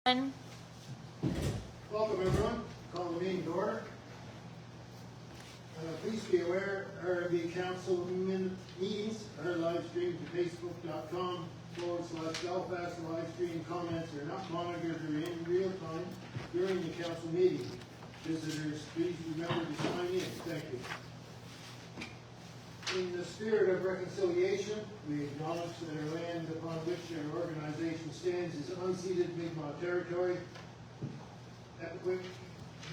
Welcome everyone. Call the meeting to order. Please be aware RMB Council meetings are live streamed to facebook.com/Belfast. Live stream comments are not monitored or in real time during the council meeting. Visitors, please remember to sign in. Thank you. In the spirit of reconciliation, we acknowledge that our land upon which our organization stands is unceded Mi'kmaq territory. Epiquick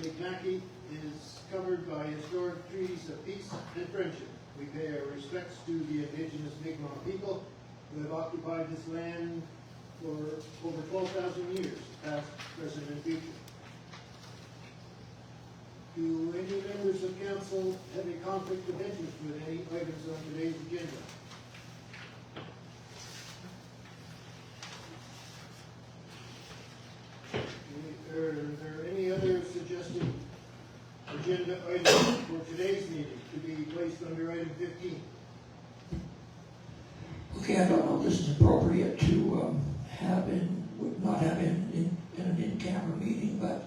Mi'kmaq is covered by historic treaties of peace and friendship. We pay our respects to the indigenous Mi'kmaq people who have occupied this land for over 12,000 years, past, present, and future. Do any members of council have a conflict of interest with any items on today's agenda? Are there any other suggested agenda items for today's meeting to be placed under item 15? Okay, I don't know if this is appropriate to not have in an in-camera meeting, but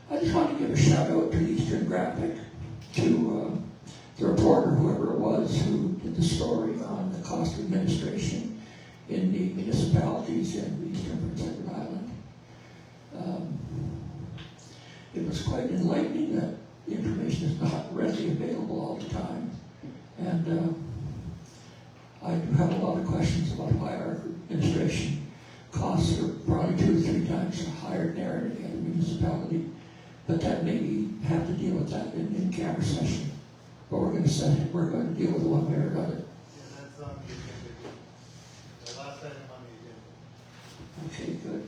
I just want to give a shout out to Eastern Graphic, to the reporter, whoever it was, who did the story on the cost of administration in the municipalities in Eastern Prince Edward Island. It was quite enlightening that the information is not readily available all the time. And I do have a lot of questions about why our administration costs are probably 2 or 3 times higher than any other municipality. But that maybe have to deal with that in camera session. But we're going to deal with it one way or another. Yeah, that's on the agenda. The last item on the agenda. Okay, good.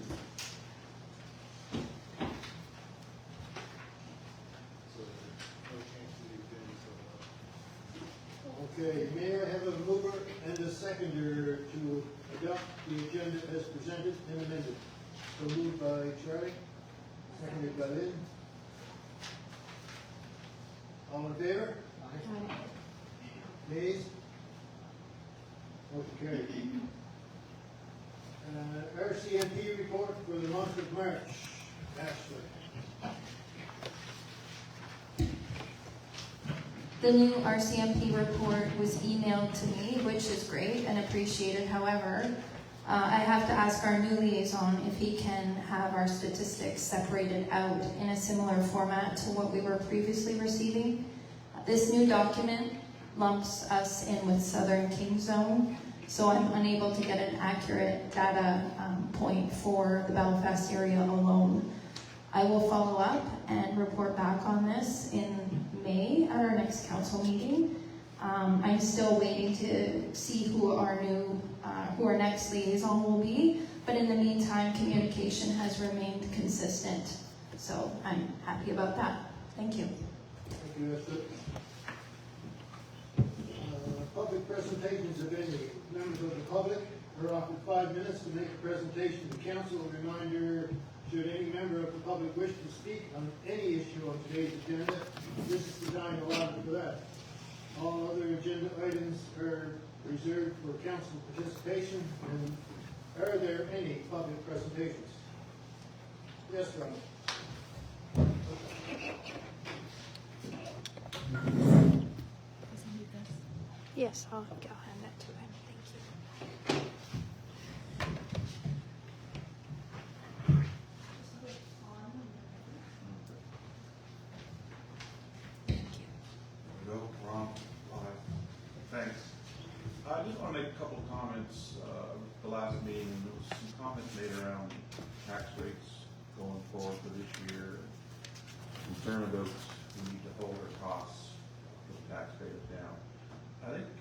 So no change to the agenda. Okay, may I have a mover and a seconder to adopt the agenda as presented and amended? So moved by Charlie, seconded by Lynn. All in favor? Aye. Nays? Motion carried. RCMP report for the month of March. Ashley. The new RCMP report was emailed to me, which is great and appreciated. However, I have to ask our new liaison if he can have our statistics separated out in a similar format to what we were previously receiving. This new document lumps us in with Southern King Zone, so I'm unable to get an accurate data point for the Belfast area alone. I will follow up and report back on this in May at our next council meeting. I'm still waiting to see who our next liaison will be, but in the meantime, communication has remained consistent. So I'm happy about that. Thank you. Thank you, Esther. Public presentations of any members of the public are offered 5 minutes to make a presentation to council. A reminder, should any member of the public wish to speak on any issue on today's agenda, this is the time allotted for that. All other agenda items are reserved for council participation. And are there any public presentations? Yes, Ron. Yes, I'll hand that to him. Thank you. There we go, Ron, live. Thanks. I just want to make a couple of comments. The last meeting, there was some comments made around tax rates going forward for this year. Concern about we need to hold our costs for the taxpayers down. I think,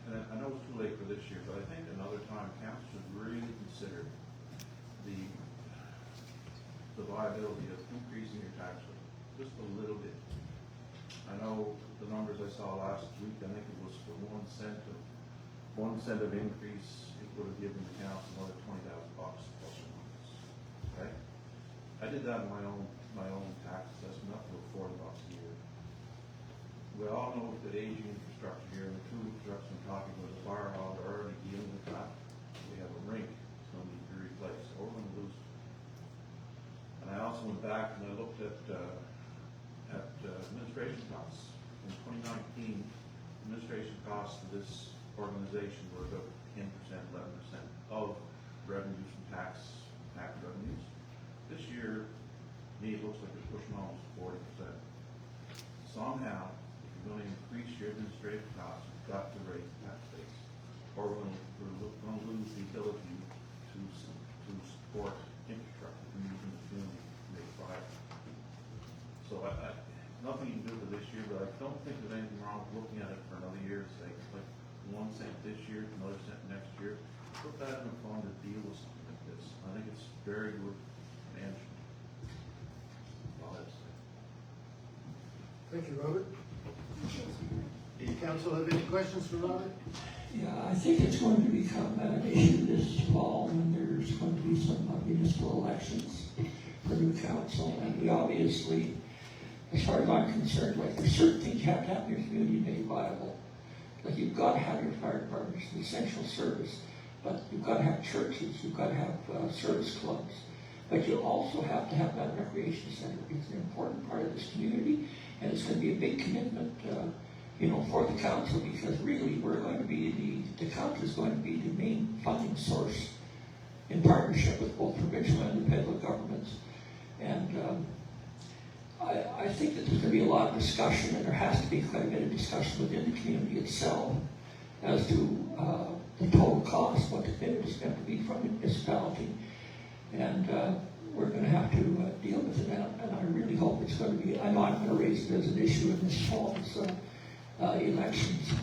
and I know it's too late for this year, but I think another time council should really consider the viability of increasing your tax rate just a little bit. I know the numbers I saw last week, I think it was for 1 cent of increase, it would have given the council another $20,000 plus or minus. Okay? I did that in my own tax assessment, up to $40 a year. We all know that aging infrastructure here, and the 2 infrastructure I'm talking about, the fire hall, are already dealing with that. We have a rink that's going to need to be replaced, or we're going to lose it. went back and I looked at administration costs. In 2019, administration costs of this organization were about 10%, 11% of revenues from tax revenues. This year, to me, it looks like it's pushing almost 40%. Somehow, if you're going to increase your administrative costs, you've got to raise the tax base, or we're going to lose the ability to support infrastructure and moving the community to make progress. So nothing you can do for this year, but I don't think there's anything wrong with looking at it for another year's sake. It's like 1 cent this year, another cent next year. Put that in a fund to deal with something like this. I think it's very good management. All I have to say. Thank you, Robert. The council have any questions for Robert? Yeah, I think it's going to become an issue this fall when there's going to be some municipal elections for new council. And we obviously, as far as I'm concerned, like there's certain things you have to have in your community to make viable. Like you've got to have your fire department, it's an essential service, but you've got to have churches, you've got to have service clubs. But you also have to have that recreation center. It's an important part of this community, and it's going to be a big commitment for the council, because really we're going to be, the council is going to be the main funding source in partnership with both provincial and the federal governments. And I think that there's going to be a lot of discussion, and there has to be quite a bit of discussion within the community itself as to the total cost, what the commitment is going to be from the municipality. And we're going to have to deal with it, and I really hope it's going to be, I know I'm going to raise it as an issue in this fall's elections.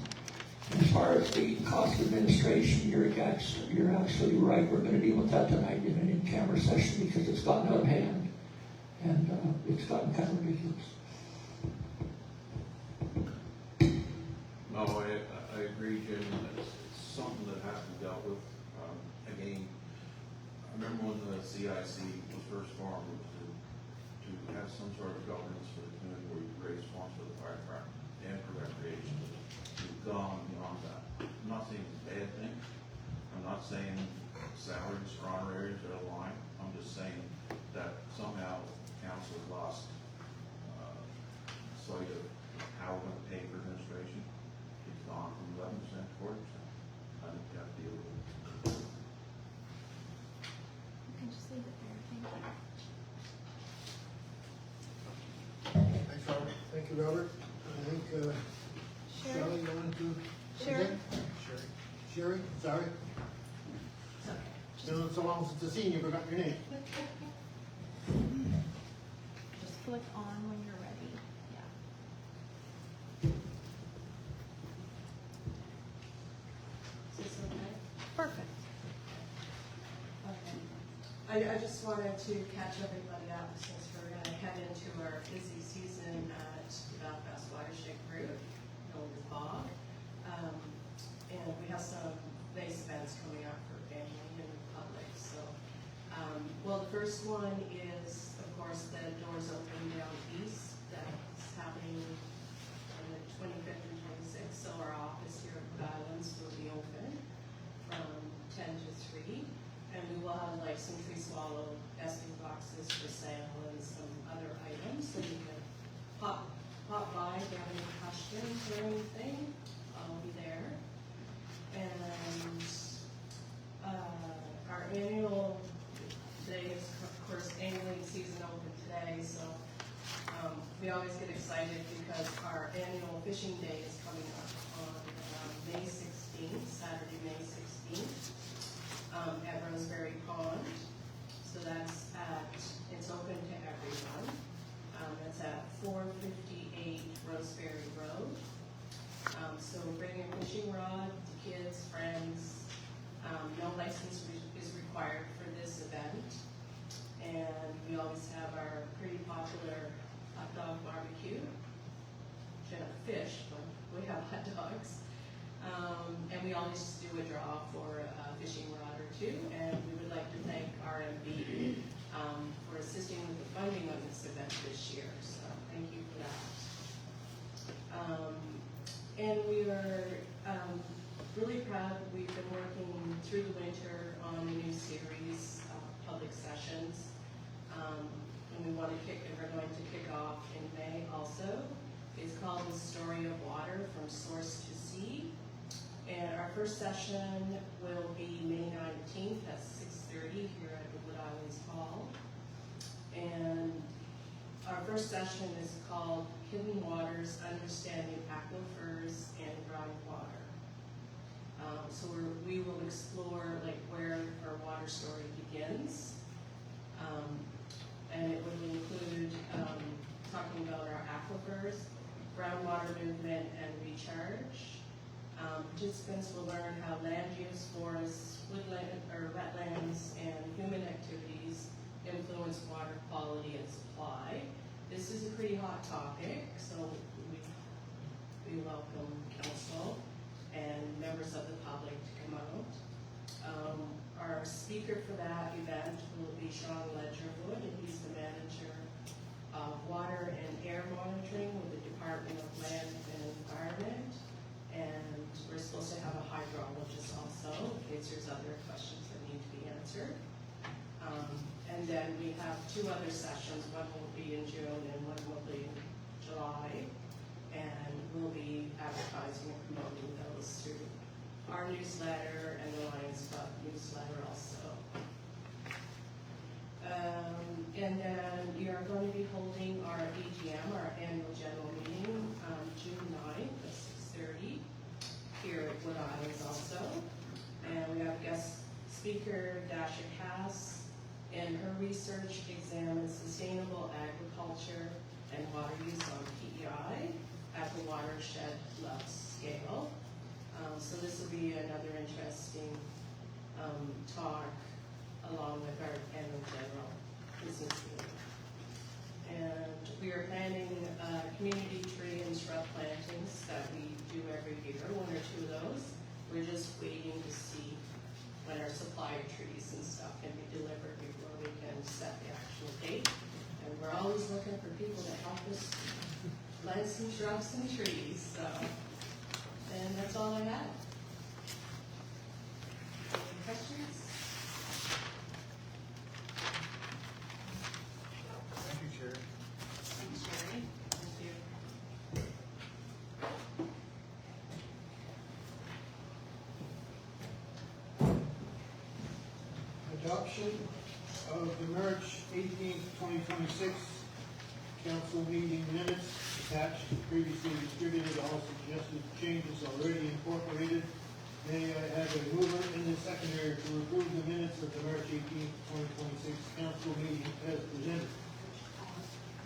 As far as the cost of administration, you're absolutely right. We're going to deal with that tonight in an in-camera session because it's gotten out of hand, and it's gotten kind of ridiculous. No, I agree, Jim. It's something that has to be dealt with. Again, I remember when the CIC was first formed, it was to have some sort of governance for the community where you raise funds for the fire department and for recreation. We've gone beyond that. I'm not saying it's a bad thing. I'm not saying salaries or honoraries are aligned. I'm just saying that somehow council has lost sight of how we're going to pay for administration. It's gone from 11% to 40%. I think we have to deal with it. You can just leave it there. Thank you. Thanks, Robert. Thank you, Robert. I think, Shelley, you wanted to? Sherry. Sherry, sorry. It's been so long since I've seen you, forgot your name. Just click on when you're ready. Yeah. Is this okay? Perfect. Okay. I just wanted to catch everybody up since we're going to head into our busy season at the Belfast Watershed Group, known as BOG. And we have some nice events coming up for family and the public. So, well, the first one is, of course, the Doors Open Down East. That's happening on the 25th and 26th. So our office here at Rhode Islands will be open from 10 to 3. And we will have like some tree swallow nesting boxes for sale and some other items. So you can pop by if you have any questions or anything. I'll be there. And our annual, today is of course angling season open today, so we always get excited because our annual fishing day is coming up on May 16th, Saturday, May 16th, at Roseberry Pond. So it's open to everyone. It's at 458 Roseberry Road. So bring your fishing rod, kids, friends. No license is required for this event. And we always have our pretty popular hot dog barbecue. We don't have fish, but we have hot dogs. And we always do a draw for a fishing rod or two. And we would like to thank RMB for assisting with the funding of this event this year. So thank you for that. And we are really proud. We've been working through the winter on a new series of public sessions. And we want we're going to kick off in May also. It's called The Story of Water from Source to Sea. And our first session will be May 19th at 6:30 here at the Wood Islands Hall. And our first session is called Hidden Waters, Understanding Aquifers and Groundwater. So we will explore like where our water story begins. And it will include talking about our aquifers, groundwater movement and recharge. Participants will learn how land use, forests, woodland or wetlands, and human activities influence water quality and supply. This is a pretty hot topic, so we welcome council and members of the public to come out. Our speaker for that event will be Sean Ledgerwood, and he's the manager of water and air monitoring with the Department of Land and Environment. And we're supposed to have a hydrologist also, in case there's other questions that need to be answered. And then we have two other sessions. One will be in June and one will be in July. And we'll be advertising and promoting those through our newsletter and the Lions Club newsletter also. And then we are going to be holding our AGM, our annual general meeting, on June 9th at 6:30 here at Wood Islands also. And we have guest speaker Dasha Cass, and her research examines sustainable agriculture and water use on PEI at the watershed level scale. So this will be another interesting talk along with our annual general business meeting. And we are planning community tree and shrub plantings that we do every year, one or two of those. We're just waiting to see when our supply of trees and stuff can be delivered before we can set the actual date. And we're always looking for people to help us plant some shrubs and trees, so. And that's all I have. Any questions? Thank you, Chair. Thanks, Sherry. Thank you. Adoption of the March 18th, 2026 council meeting minutes attached, previously distributed, all suggested changes already incorporated. May I have a mover and a seconder to approve the minutes of the March 18th, 2026 council meeting as presented?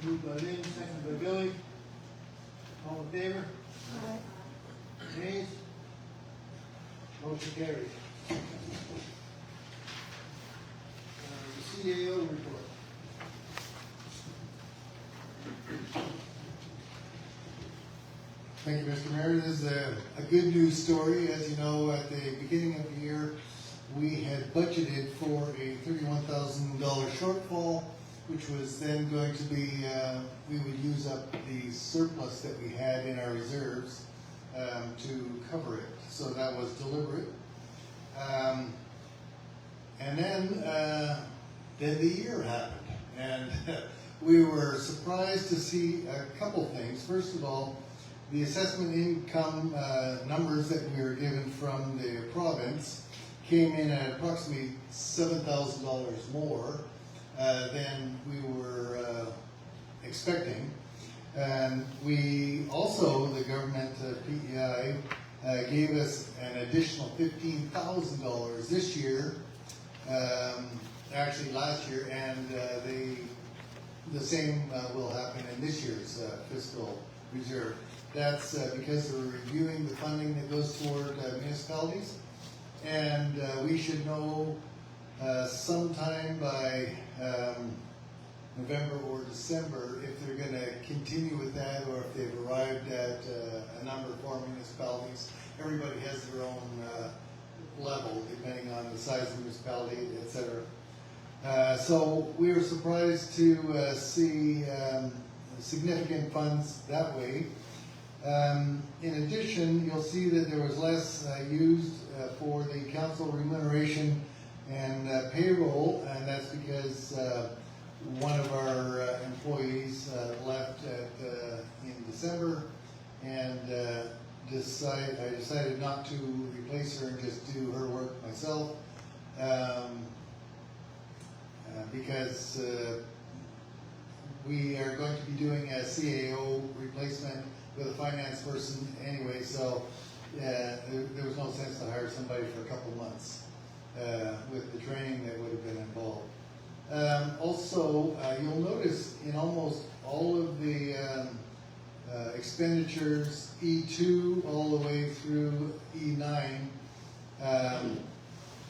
Moved by Lynn, seconded by Billy. All in favor? Nays? Motion carries. The CAO report. Thank you, Mr. Mayor. This is a good news story. As you know, at the beginning of the year, we had budgeted for a $31,000 shortfall, which was then going to be, we would use up the surplus that we had in our reserves to cover it. So that was deliberate. And then the year happened. And we were surprised to see a couple things. First of all, the assessment income numbers that we were given from the province came in at approximately $7,000 more than we were expecting. And we also, the government, PEI, gave us an additional $15,000 this year, actually last year, and the same will happen in this year's fiscal reserve. That's because we're reviewing the funding that goes toward municipalities, and we should know sometime by November or December if they're going to continue with that or if they've arrived at a number for municipalities. Everybody has their own level depending on the size of the municipality, etc. So we were surprised to see significant funds that way. In addition, you'll see that there was less used for the council remuneration and payroll, and that's because one of our employees I decided not to replace her and just do her work myself. Because we are going to be doing a CAO replacement with a finance person anyway, so there was no sense to hire somebody for a couple months with the training that would have been involved. Also, you'll notice in almost all of the expenditures, E2 all the way through E9,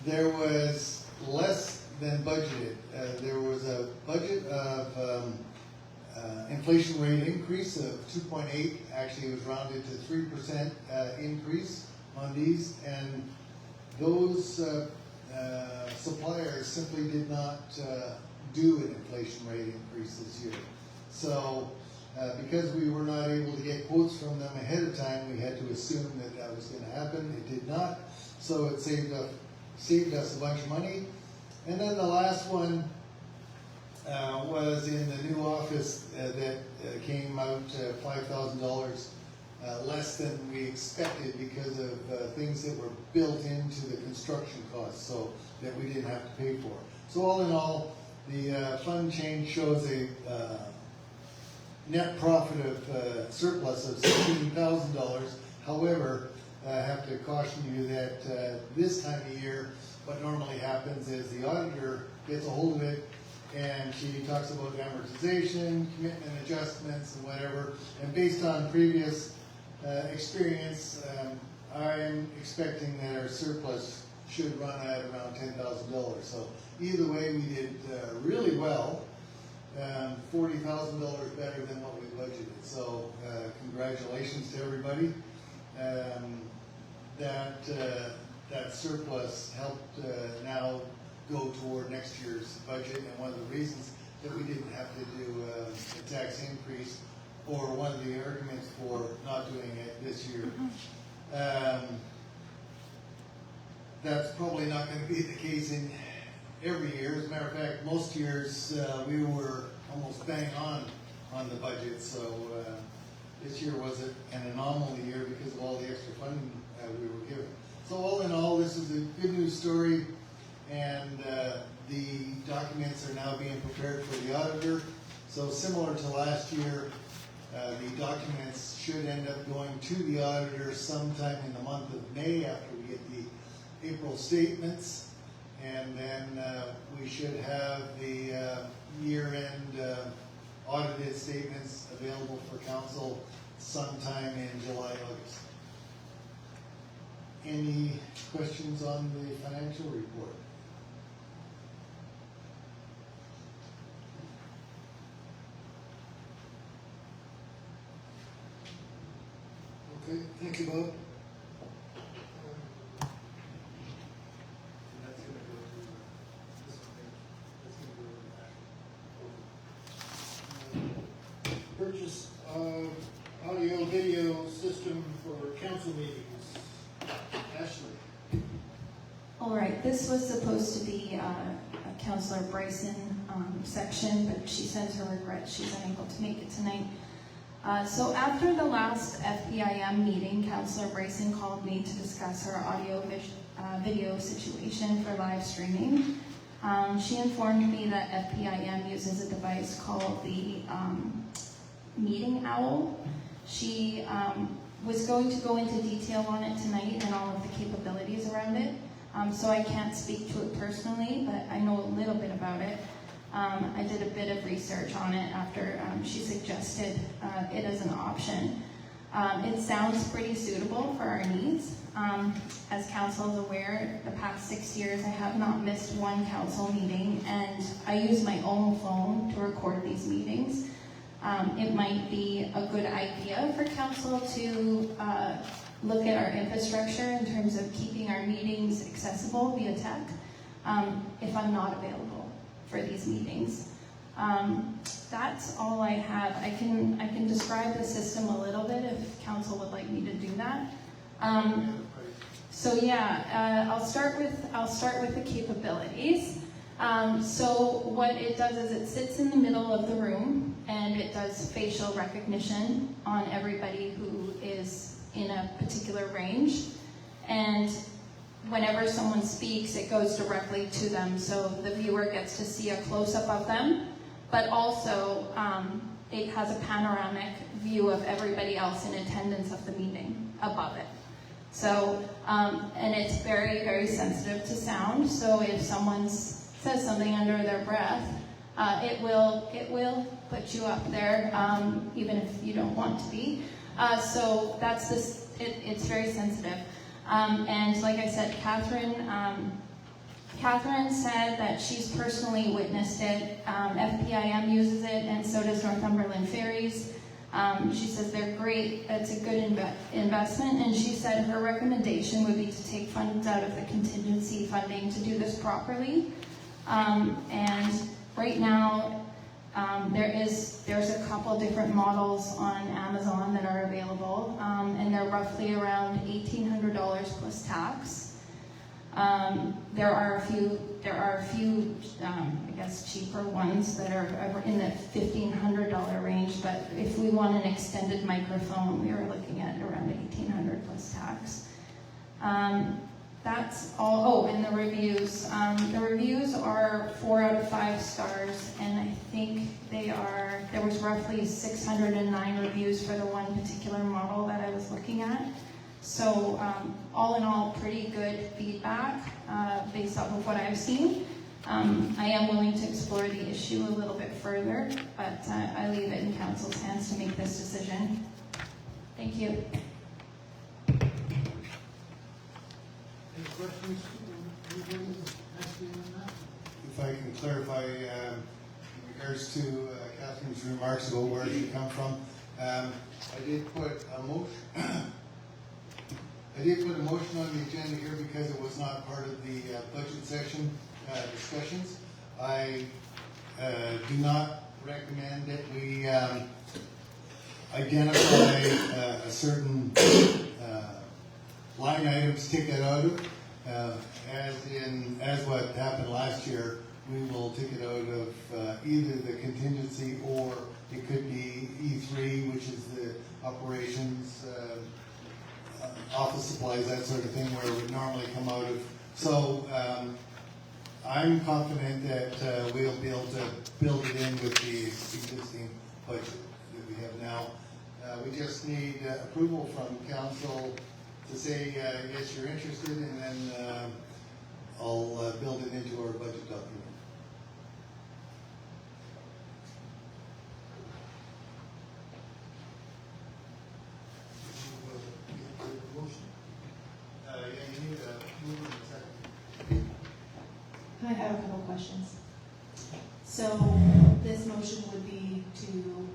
there was less than budgeted. There was a budget of inflation rate increase of 2.8. Actually, it was rounded to 3% increase on these, and those suppliers simply did not do an inflation rate increase this year. So, because we were not able to get quotes from them ahead of time, we had to assume that that was going to happen. It did not, so it saved us a bunch of money. And then the last one was in the new office that came out $5,000 less than we expected because of things that were built into the construction costs, so that we didn't have to pay for. So all in all, the fund change shows a net profit of surplus of $16,000. However, I have to caution you that this time of year, what normally happens is the auditor gets a hold of it and she talks about amortization, commitment adjustments, and whatever. And based on previous experience, I'm expecting that our surplus should run at around $10,000. So either way, we did really well, $40,000 better than what we budgeted. So congratulations to everybody. That surplus helped now go toward next year's budget, and one of the reasons that we didn't have to do a tax increase, or one of the arguments for not doing it this year. That's probably not going to be the case in every year. As a matter of fact, most years we were almost bang on the budget, so this year was an anomaly year because of all the extra funding we were given. So all in all, this is a good news story, and the documents are now being prepared for the auditor. So similar to last year, the documents should end up going to the auditor sometime in the month of May after we get the April statements, and then we should have the year-end audited statements available for council sometime in July, August. Any questions on the financial report? Okay, thank you, Bob. That's going to go to this one. Purchase audio video system for council meetings. Ashley. All right, this was supposed to be a Councillor Bryson section, but she sends her regrets she's unable to make it tonight. So after the last FPIM meeting, Councillor Bryson called me to discuss her audio video situation for live streaming. She informed me that FPIM uses a device called the Meeting Owl. She was going to go into detail on it tonight and all of the capabilities around it. So I can't speak to it personally, but I know a little bit about it. I did a bit of research on it after she suggested it as an option. It sounds pretty suitable for our needs. As council is aware, the past 6 years I have not missed one council meeting, and I use my own phone to record these meetings. It might be a good idea for council to look at our infrastructure in terms of keeping our meetings accessible via tech if I'm not available for these meetings. That's all I have. I can describe the system a little bit if council would like me to do that. So yeah, I'll start with the capabilities. So what it does is it sits in the middle of the room and it does facial recognition on everybody who is in a particular range. And whenever someone speaks, it goes directly to them, so the viewer gets to see a close-up of them, but also it has a panoramic view of everybody else in attendance of the meeting above it. So, and it's very, very sensitive to sound, so if someone says something under their breath, it will put you up there, even if you don't want to be. So that's this, it's very sensitive. And like I said, Catherine said that she's personally witnessed it. FPIM uses it, and so does Northumberland Ferries. She says they're great, it's a good investment, and she said her recommendation would be to take funds out of the contingency funding to do this properly. And right now, there's a couple different models on Amazon that are available, and they're roughly around $1,800 plus tax. There are a few, I guess, cheaper ones that are in the $1,500 range, but if we want an extended microphone, we are looking at around $1,800 plus tax. That's all. Oh, and the reviews. The reviews are 4 out of 5 stars, and I think there was roughly 609 reviews for the one particular model that I was looking at. So all in all, pretty good feedback based off of what I've seen. I am willing to explore the issue a little bit further, but I leave it in council's hands to make this decision. Thank you. Any questions? Anybody asking on that? If I can clarify, in regards to Catherine's remarks about where she come from, I did put a motion. I did put a motion on the agenda here because it was not part of the budget section discussions. I do not recommend that we identify a certain line item to take that out of. As what happened last year, we will take it out of either the contingency, or it could be E3, which is the operations, office supplies, that sort of thing, where it would normally come out of. So I'm confident that we'll be able to build it in with the existing budget that we have now. We just need approval from council to say, yes, you're interested, and then I'll build it into our budget document. You need a mover and a second. I have a couple questions. So this motion would be to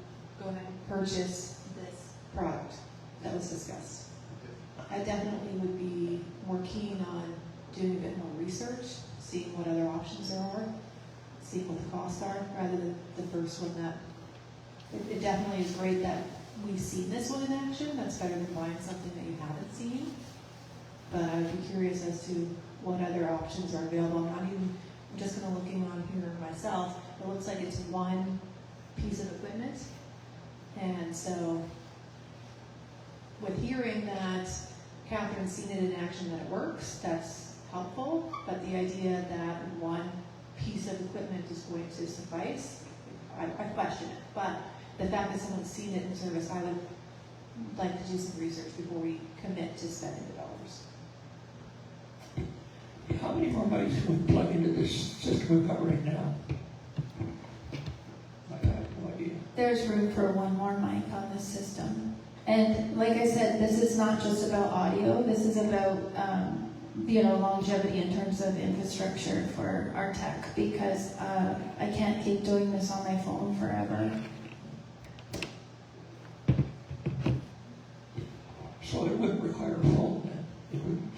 go ahead and purchase this product that was discussed. I definitely would be more keen on doing a bit more research, seeing what other options there are, seeing what the costs are, rather than the first one that, it definitely is great that we've seen this one in action. That's better than buying something that you haven't seen. But I would be curious as to what other options are available. I'm just kind of looking on here myself. It looks like it's one piece of equipment. And so with hearing that Catherine's seen it in action, that it works, that's helpful. But the idea that one piece of equipment is going to suffice, I question it. But the fact that someone's seen it in service, I would like to do some research before we commit to spending the dollars. How many more mics can we plug into this system we've got right now? I have no idea. There's room for one more mic on this system. And like I said, this is not just about audio. This is about longevity in terms of infrastructure for our tech, because I can't keep doing this on my phone forever. So it wouldn't require a phone then? It would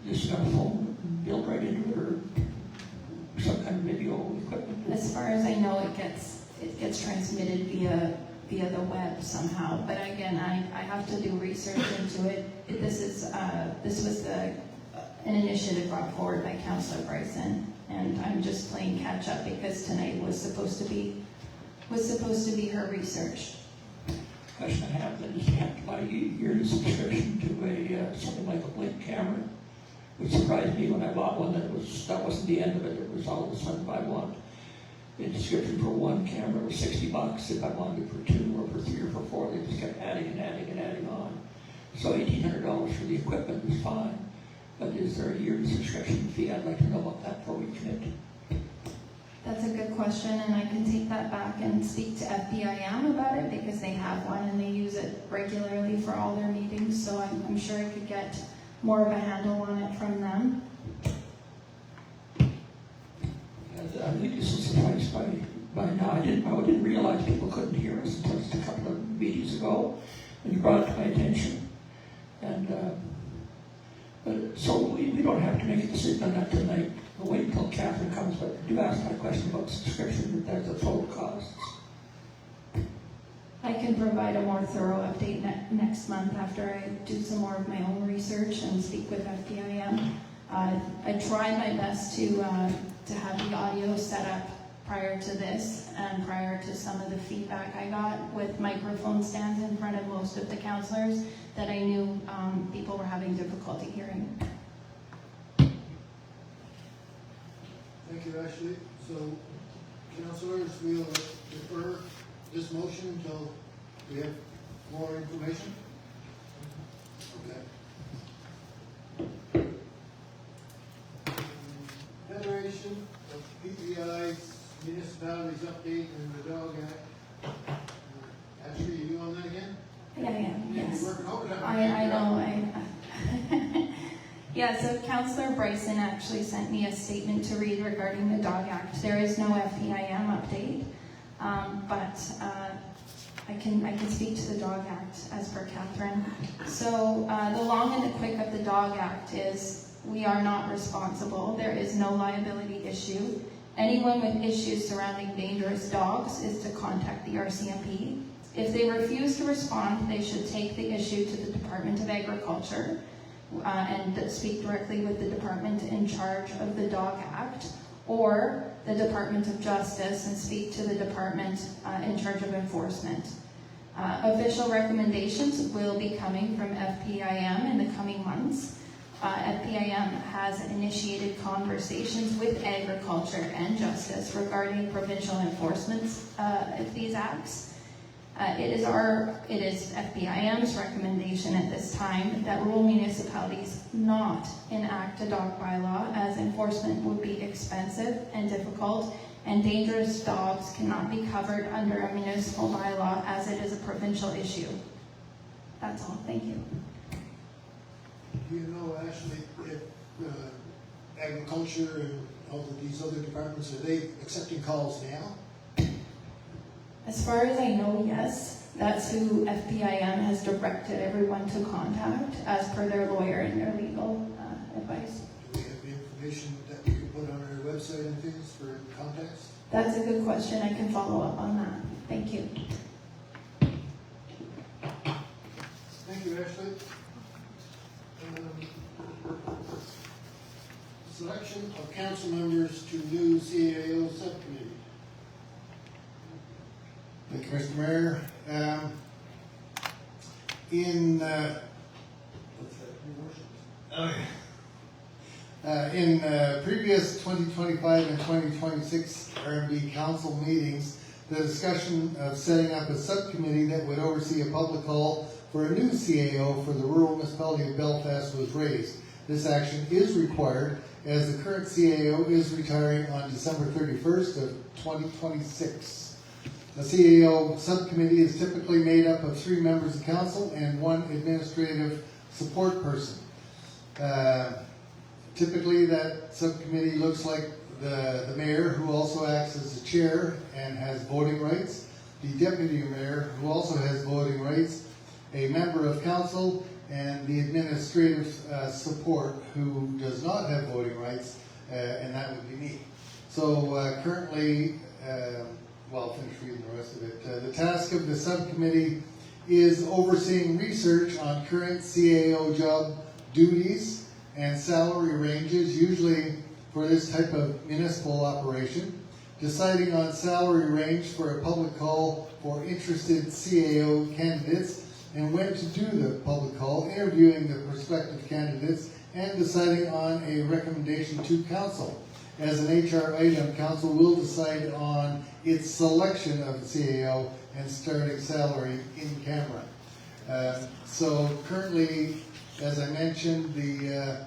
just have a phone built right into it, or some kind of video equipment? As far as I know, it gets transmitted via the web somehow. But again, I have to do research into it. This was an initiative brought forward by Councillor Bryson, and I'm just playing catch up because tonight was supposed to be her research. question I have then is you have to buy a yearly subscription to a something like a Blink camera, which surprised me when I bought one that wasn't the end of it. It was all of a sudden I want a subscription for one camera was $60. If I wanted it for two or for three or for four, they just kept adding and adding and adding on. So $1,800 for the equipment is fine, but is there a yearly subscription fee? I'd like to know about that before we commit. That's a good question, and I can take that back and speak to FBIM about it because they have one and they use it regularly for all their meetings, so I'm sure I could get more of a handle on it from them. I think this is sufficed by now. I didn't realize people couldn't hear us until just a couple of meetings ago, and you brought it to my attention. And so we don't have to make a decision on that tonight. We'll wait until Catherine comes, but do ask my question about subscription, that there's a total cost. I can provide a more thorough update next month after I do some more of my own research and speak with FBIM. I tried my best to have the audio set up prior to this and prior to some of the feedback I got with microphone stands in front of most of the counselors that I knew people were having difficulty hearing. Thank you, Ashley. So, councilors, we'll defer this motion until we have more information. Okay. Federation of PEI's municipalities update and the Dog Act. Ashley, are you on that again? Yeah, I am, yes. You're working overtime. I know. Yeah, so Councillor Bryson actually sent me a statement to read regarding the Dog Act. There is no FEIM update, but I can speak to the Dog Act as per Catherine. So the long and the quick of the Dog Act is we are not responsible. There is no liability issue. Anyone with issues surrounding dangerous dogs is to contact the RCMP. If they refuse to respond, they should take the issue to the Department of Agriculture and speak directly with the department in charge of the Dog Act, or the Department of Justice and speak to the department in charge of enforcement. Official recommendations will be coming from FPIM in the coming months. FPIM has initiated conversations with Agriculture and Justice regarding provincial enforcement of these acts. It is FBIM's recommendation at this time that rural municipalities not enact a dog bylaw, as enforcement would be expensive and difficult, and dangerous dogs cannot be covered under a municipal bylaw as it is a provincial issue. That's all. Thank you. Do you know, Ashley, if agriculture and all of these other departments, are they accepting calls now? As far as I know, yes. That's who FPIM has directed everyone to contact as per their lawyer and their legal advice. Do we have the information that we can put on our website and things for contacts? That's a good question. I can follow up on that. Thank you. Thank you, Ashley. Selection of council members to new CAO subcommittee. Thank you, Mr. Mayor. In previous 2025 and 2026 RMB Council meetings, the discussion of setting up a subcommittee that would oversee a public call for a new CAO for the rural municipality of Belfast was raised. This action is required as the current CAO is retiring on December 31st of 2026. The CAO subcommittee is typically made up of 3 members of council and 1 administrative support person. Typically that subcommittee looks like the mayor, who also acts as the chair and has voting rights, the deputy mayor, who also has voting rights, a member of council, and the administrative support, who does not have voting rights, and that would be me. So currently, well, I'll finish reading the rest of it. The task of the subcommittee is overseeing research on current CAO job duties and salary ranges, usually for this type of municipal operation, deciding on salary range for a public call for interested CAO candidates, and when to do the public call, interviewing the prospective candidates, and deciding on a recommendation to council. As an HR item, council will decide on its selection of the CAO and starting salary in camera. So currently, as I mentioned, the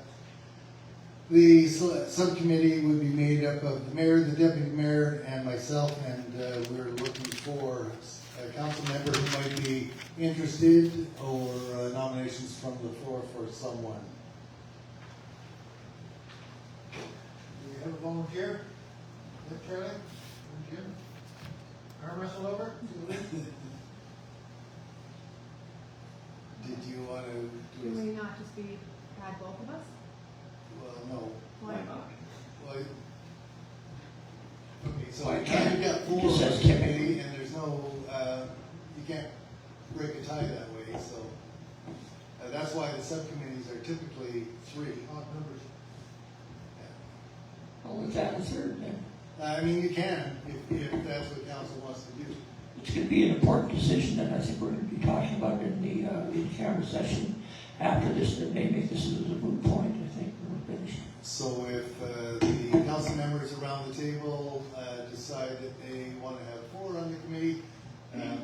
subcommittee would be made up of the mayor, the deputy mayor, and myself, and we're looking for a council member who might be interested, or nominations from the floor for someone. Do we have a volunteer? Is that Charlie? Or Jim? Arm wrestle over? Did you want to Can do we not just add both of us? Well, no. Why not? Well, okay, so Why you've can't? got four It on just the says committee, and there's no, you can't break a tie that way, so. That's why the subcommittees are typically three. Odd numbers. I'll look at the third then. I mean, you can, if that's what council wants to do. It's going to be an important decision that I think we're going to be talking about in the in-camera session after this, that may make this as a moot point, I think, when we're finished. So if the council members around the table decide that they want to have four on the committee, then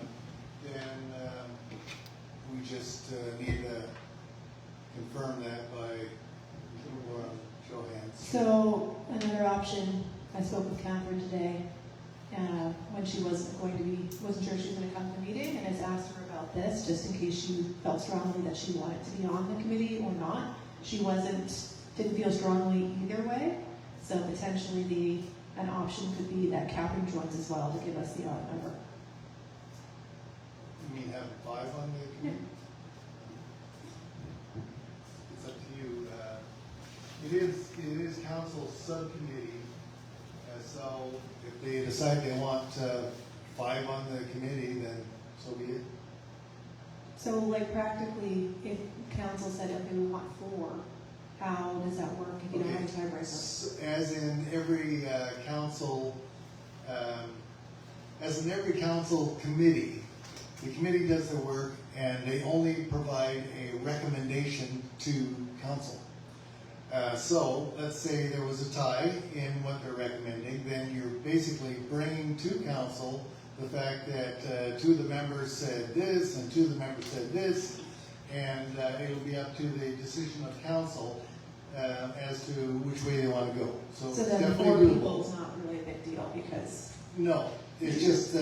we just need to confirm that by show of hands. So another option, I spoke with Catherine today, when she wasn't sure she was going to come to the meeting, and has asked her about this, just in case she felt strongly that she wanted to be on the committee or not. She didn't feel strongly either way, so potentially an option could be that Catherine joins as well to give us the odd number. You mean have five on the committee? It's up to you. It is council subcommittee, so if they decide they want five on the committee, then so be it. So like practically, if council said, okay, we want four, how does that work if you don't have a tiebreaker? As in every council committee, the committee does their work and they only provide a recommendation to council. So let's say there was a tie in what they're recommending, then you're basically bringing to council the fact that two of the members said this and two of the members said this, and it'll be up to the decision of council as to which way they want to go. So it's then definitely four doable. people is not really a big deal because. No, it's just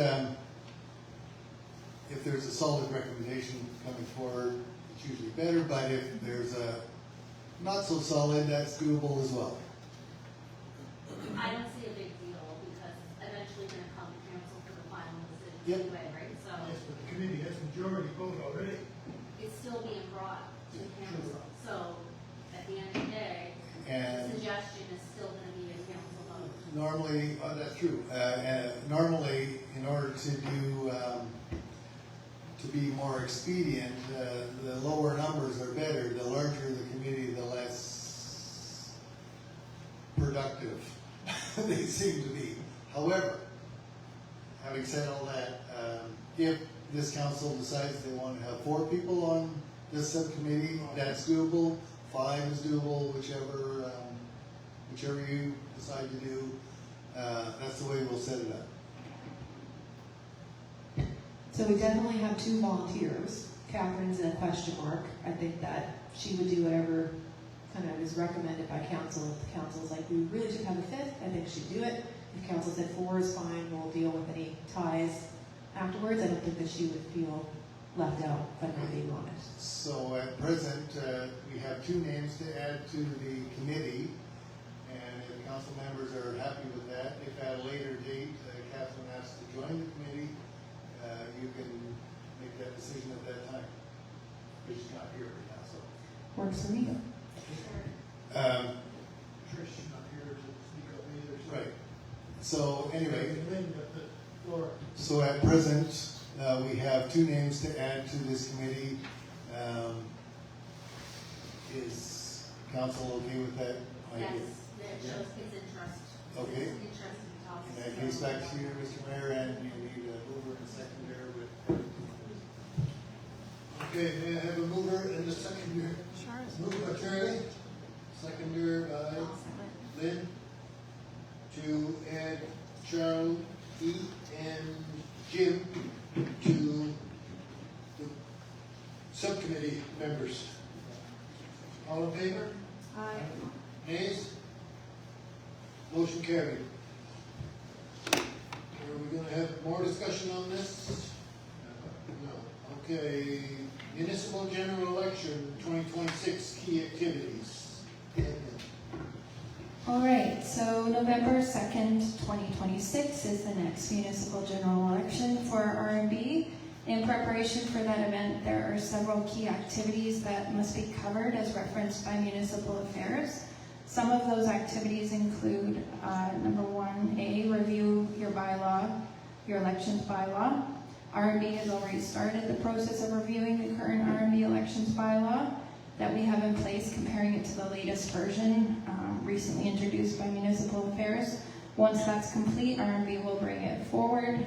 if there's a solid recommendation coming forward, it's usually better, but if there's a not so solid, that's doable as well. I don't see a big deal because eventually going to come to council for the final decision Yep. anyway, right? So Yes, but the committee has majority vote already. it's still being brought to council. So at the end of the day, And the suggestion is still going to be a council vote. normally, that's true. Normally, in order to do to be more expedient, the lower numbers are better. The larger the committee, the less productive they seem to be. However, having said all that, if this council decides they want to have four people on this subcommittee, that's doable. 5 is doable, whichever you decide to do. That's the way we'll set it up. So we definitely have 2 volunteers. Catherine's a question mark. I think that she would do whatever kind of is recommended by council. If the council's like, we really should have a 5th, I think she'd do it. If council said 4 is fine, we'll deal with any ties afterwards. I don't think that she would feel left out by not being on it. So at present, we have 2 names to add to the committee, and if council members are happy with that, if at a later date Catherine asks to join the committee, you can make that decision at that time. But she's not here right now, so. Works for me. Trish not here to speak up either. So. Right. So anyway, Lynn got the floor. so at present, we have 2 names to add to this committee. Is council okay with that idea? Yes, that shows his interest. Okay. His interest in I'll. In that case, back to you, Mr. Mayor, and you need a mover and a seconder with. Okay, may I have a mover and a seconder? Moved by Charlie, seconder by Lynn, to add Charles E. and Jim to the subcommittee members. All in favor? Aye. Nays? Motion carried. Are we gonna have more discussion on this? No. Okay, municipal general election 2026 key activities. All right, so November 2nd, 2026 is the next municipal general election for RMB. In preparation for that event, there are several key activities that must be covered as referenced by municipal affairs. Some of those activities include, number 1A, review your bylaw, your elections bylaw. RMB has already started the process of reviewing the current RMB elections bylaw that we have in place, comparing it to the latest version recently introduced by municipal affairs. Once that's complete, RMB will bring it forward.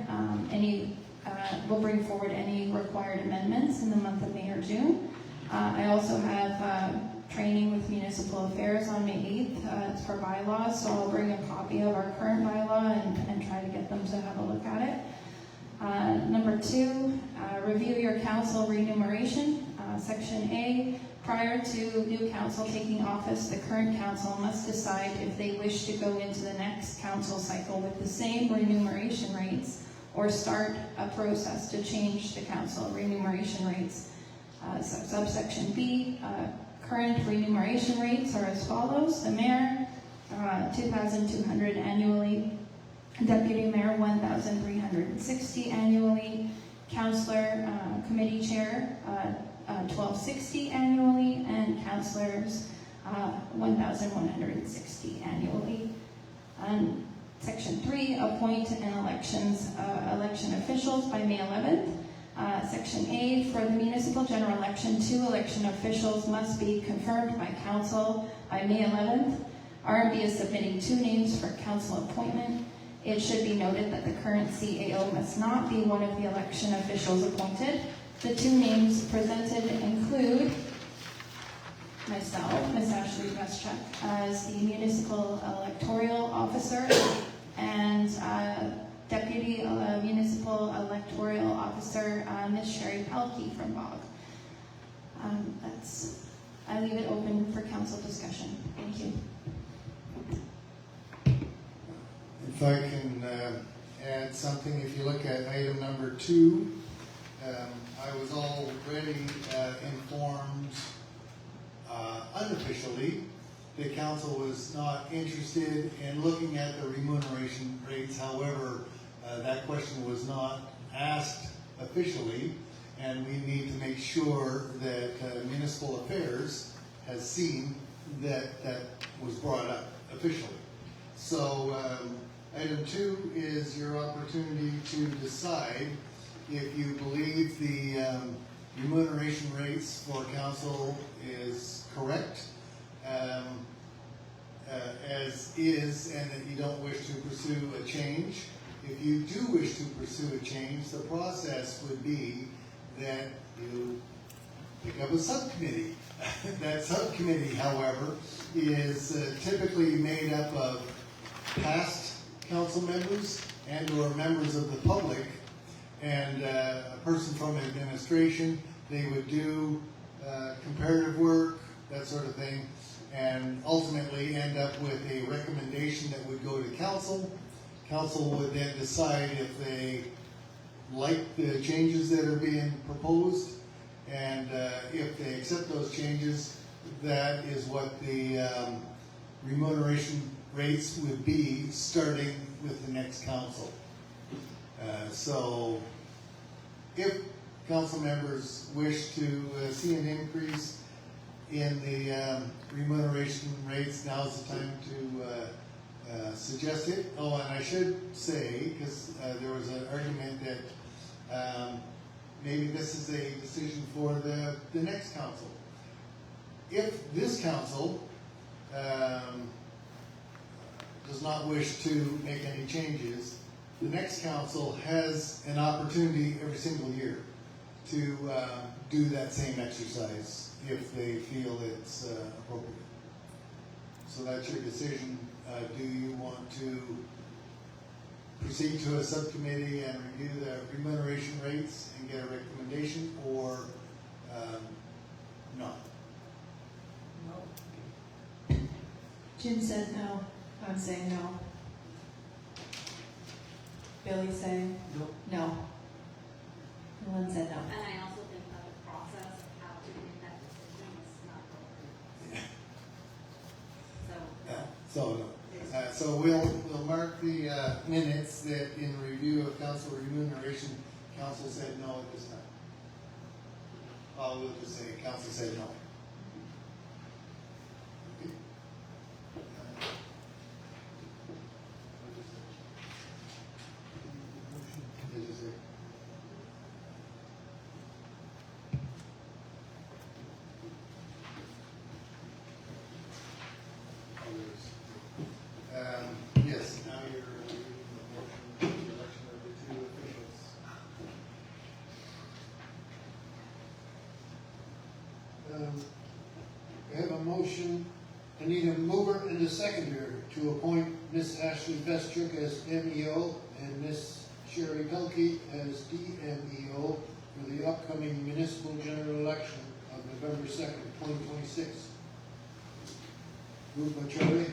We'll bring forward any required amendments in the month of May or June. I also have training with municipal affairs on May 8th. It's for bylaws, so I'll bring a copy of our current bylaw and try to get them to have a look at it. Number 2, review your council remuneration. Section A, prior to new council taking office, the current council must decide if they wish to go into the next council cycle with the same remuneration rates or start a process to change the council remuneration rates. Subsection B, current remuneration rates are as follows. The mayor, $2,200 annually. Deputy mayor, $1,360 annually. Councillor, committee chair, $1,260 annually, and councillors, $1,160 annually. And Section 3, appoint and election officials by May 11th. Section A, for the municipal general election, 2 election officials must be confirmed by council by May 11th. RMB is submitting 2 names for council appointment. It should be noted that the current CAO must not be one of the election officials appointed. The 2 names presented include myself, Ms. Ashley Veschuk, as the municipal electoral officer, and deputy municipal electoral officer, Ms. Sherry Pelkey from BOG. I leave it open for council discussion. Thank you. If I can add something, if you look at item number 2, I was already informed unofficially the council was not interested in looking at the remuneration rates. However, that question was not asked officially, and we need to make sure that municipal affairs has seen that that was brought up officially. So item 2 is your opportunity to decide if you believe the remuneration rates for council is correct as is, and that you don't wish to pursue a change. If you do wish to pursue a change, the process would be that you pick up a subcommittee. That subcommittee, however, is typically made up of past council members and or members of the public, and a person from administration. They would do comparative work, that sort of thing, and ultimately end up with a recommendation that would go to council. Council would then decide if they like the changes that are being proposed, and if they accept those changes, that is what the remuneration rates would be starting with the next council. So if council members wish to see an increase in the remuneration rates, now's the time to suggest it. Oh, and I should say, because there was an argument that maybe this is a decision for the next council. If this council does not wish to make any changes, the next council has an opportunity every single year to do that same exercise if they feel it's appropriate. So that's your decision. Do you want to proceed to a subcommittee and review the remuneration rates and get a recommendation, or not? Jim said no. I'm saying no. Billy's saying no. And Lynn said no. And I also think that the process of how to make that decision is not appropriate. So, So no. So we'll mark the minutes that in review of council remuneration, council said no at this time. We'll just say council said no. Okay. Did you say? Yes, now you're reading the motion for the election of the two officials. We have a motion, I need a mover and a seconder to appoint Miss Ashley Vestrick as MEO and Miss Sherry Pelkey as DMEO for the upcoming municipal general election of November 2nd, 2026. Moved by Charlie,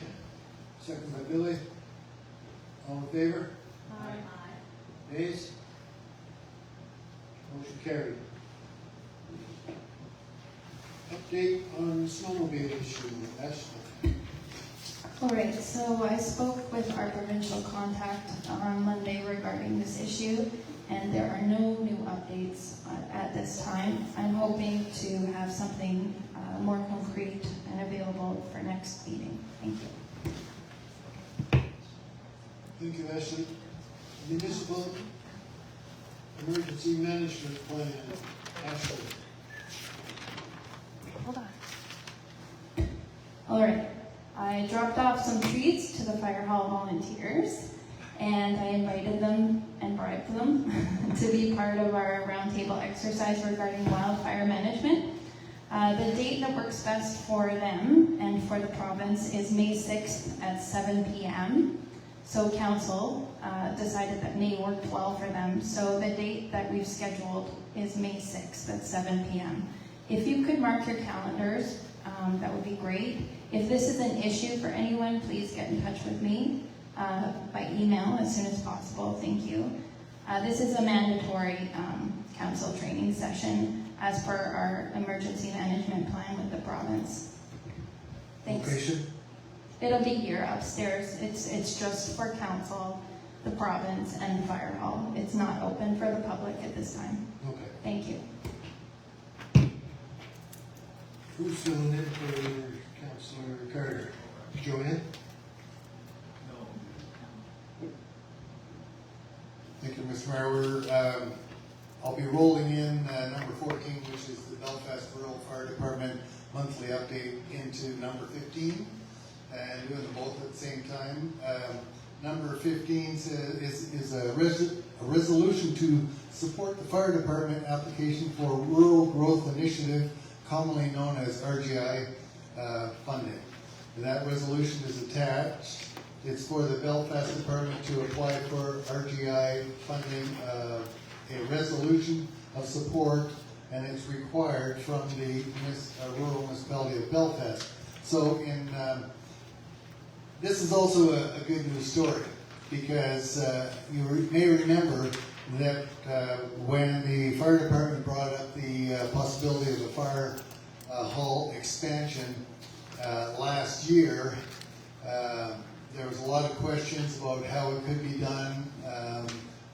second by Billy. All in favor? aye. Nays? Motion carried. Update on snowmobile issue, Ashley. All right, so I spoke with our provincial contact on Monday regarding this issue, and there are no new updates at this time. I'm hoping to have something more concrete and available for next meeting. Thank you. Thank you, Ashley. Municipal Emergency Management Plan, Ashley. Hold on. All right, I dropped off some treats to the fire hall volunteers, and I invited them and bribed them to be part of our roundtable exercise regarding wildfire management. The date that works best for them and for the province is May 6th at 7 p.m. So council decided that May worked well for them. So the date that we've scheduled is May 6th at 7 p.m. If you could mark your calendars, that would be great. If this is an issue for anyone, please get in touch with me by email as soon as possible. Thank you. This is a mandatory council training session as per our emergency management plan with the province. Thanks. Location? It'll be here upstairs. It's just for council, the province, and the fire hall. It's not open for the public at this time. Okay. Thank you. Who's filling in for Councillor Carter? Joanne? Thank you, Mr. Mayor. I'll be rolling in number 14, which is the Belfast Rural Fire Department monthly update, into number 15, and doing them both at the same time. Number 15 is a resolution to support the fire department application for Rural Growth Initiative, commonly known as RGI funding. That resolution is attached. It's for the Belfast Department to apply for RGI funding, a resolution of support, and it's required from the rural municipality of Belfast. So this is also a good news story, because you may remember that when the fire department brought up the possibility of a fire hall expansion last year, there was a lot of questions about how it could be done,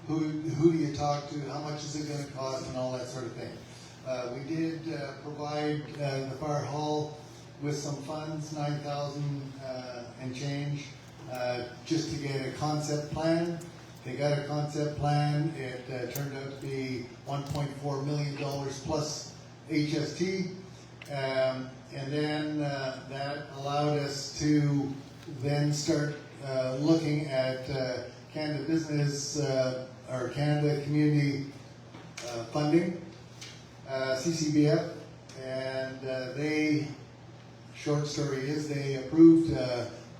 who do you talk to, how much is it going to cost, and all that sort of thing. We did provide the fire hall with some funds, 9,000 and change, just to get a concept plan. They got a concept plan. It turned out to be $1.4 million plus HST, and then that allowed us to then start looking at Canada Business or Canada Community Funding, CCBF, and they, short story is, they approved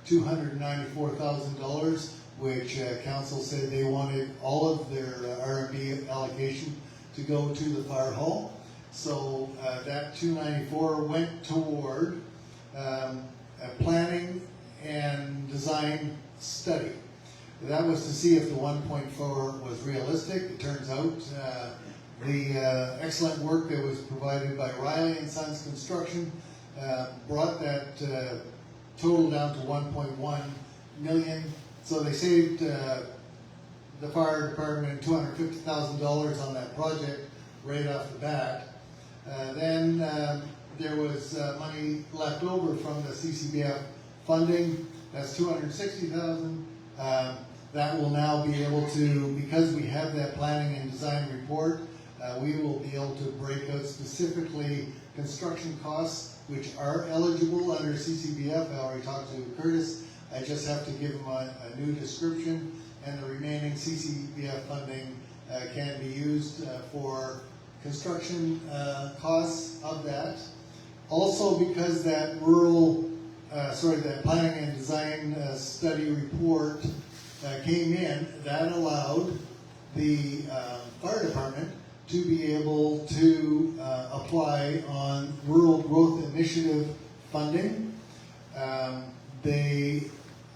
$294,000, which council said they wanted all of their RMB allocation to go to the fire hall. So that 294 went toward a planning and design study. That was to see if the 1.4 was realistic. It turns out the excellent work that was provided by Riley and Sons Construction brought that total down to 1.1 million. So they saved the fire department $250,000 on that project right off the bat. Then there was money left over from the CCBF funding. That's $260,000. That will now be able to, because we have that planning and design report, we will be able to break out specifically construction costs which are eligible under CCBF. I already talked to Curtis. I just have to give him a new description, and the remaining CCBF funding can be used for construction costs of that. Also, because that that planning and design study report came in, that allowed the fire department to be able to apply on Rural Growth Initiative funding. They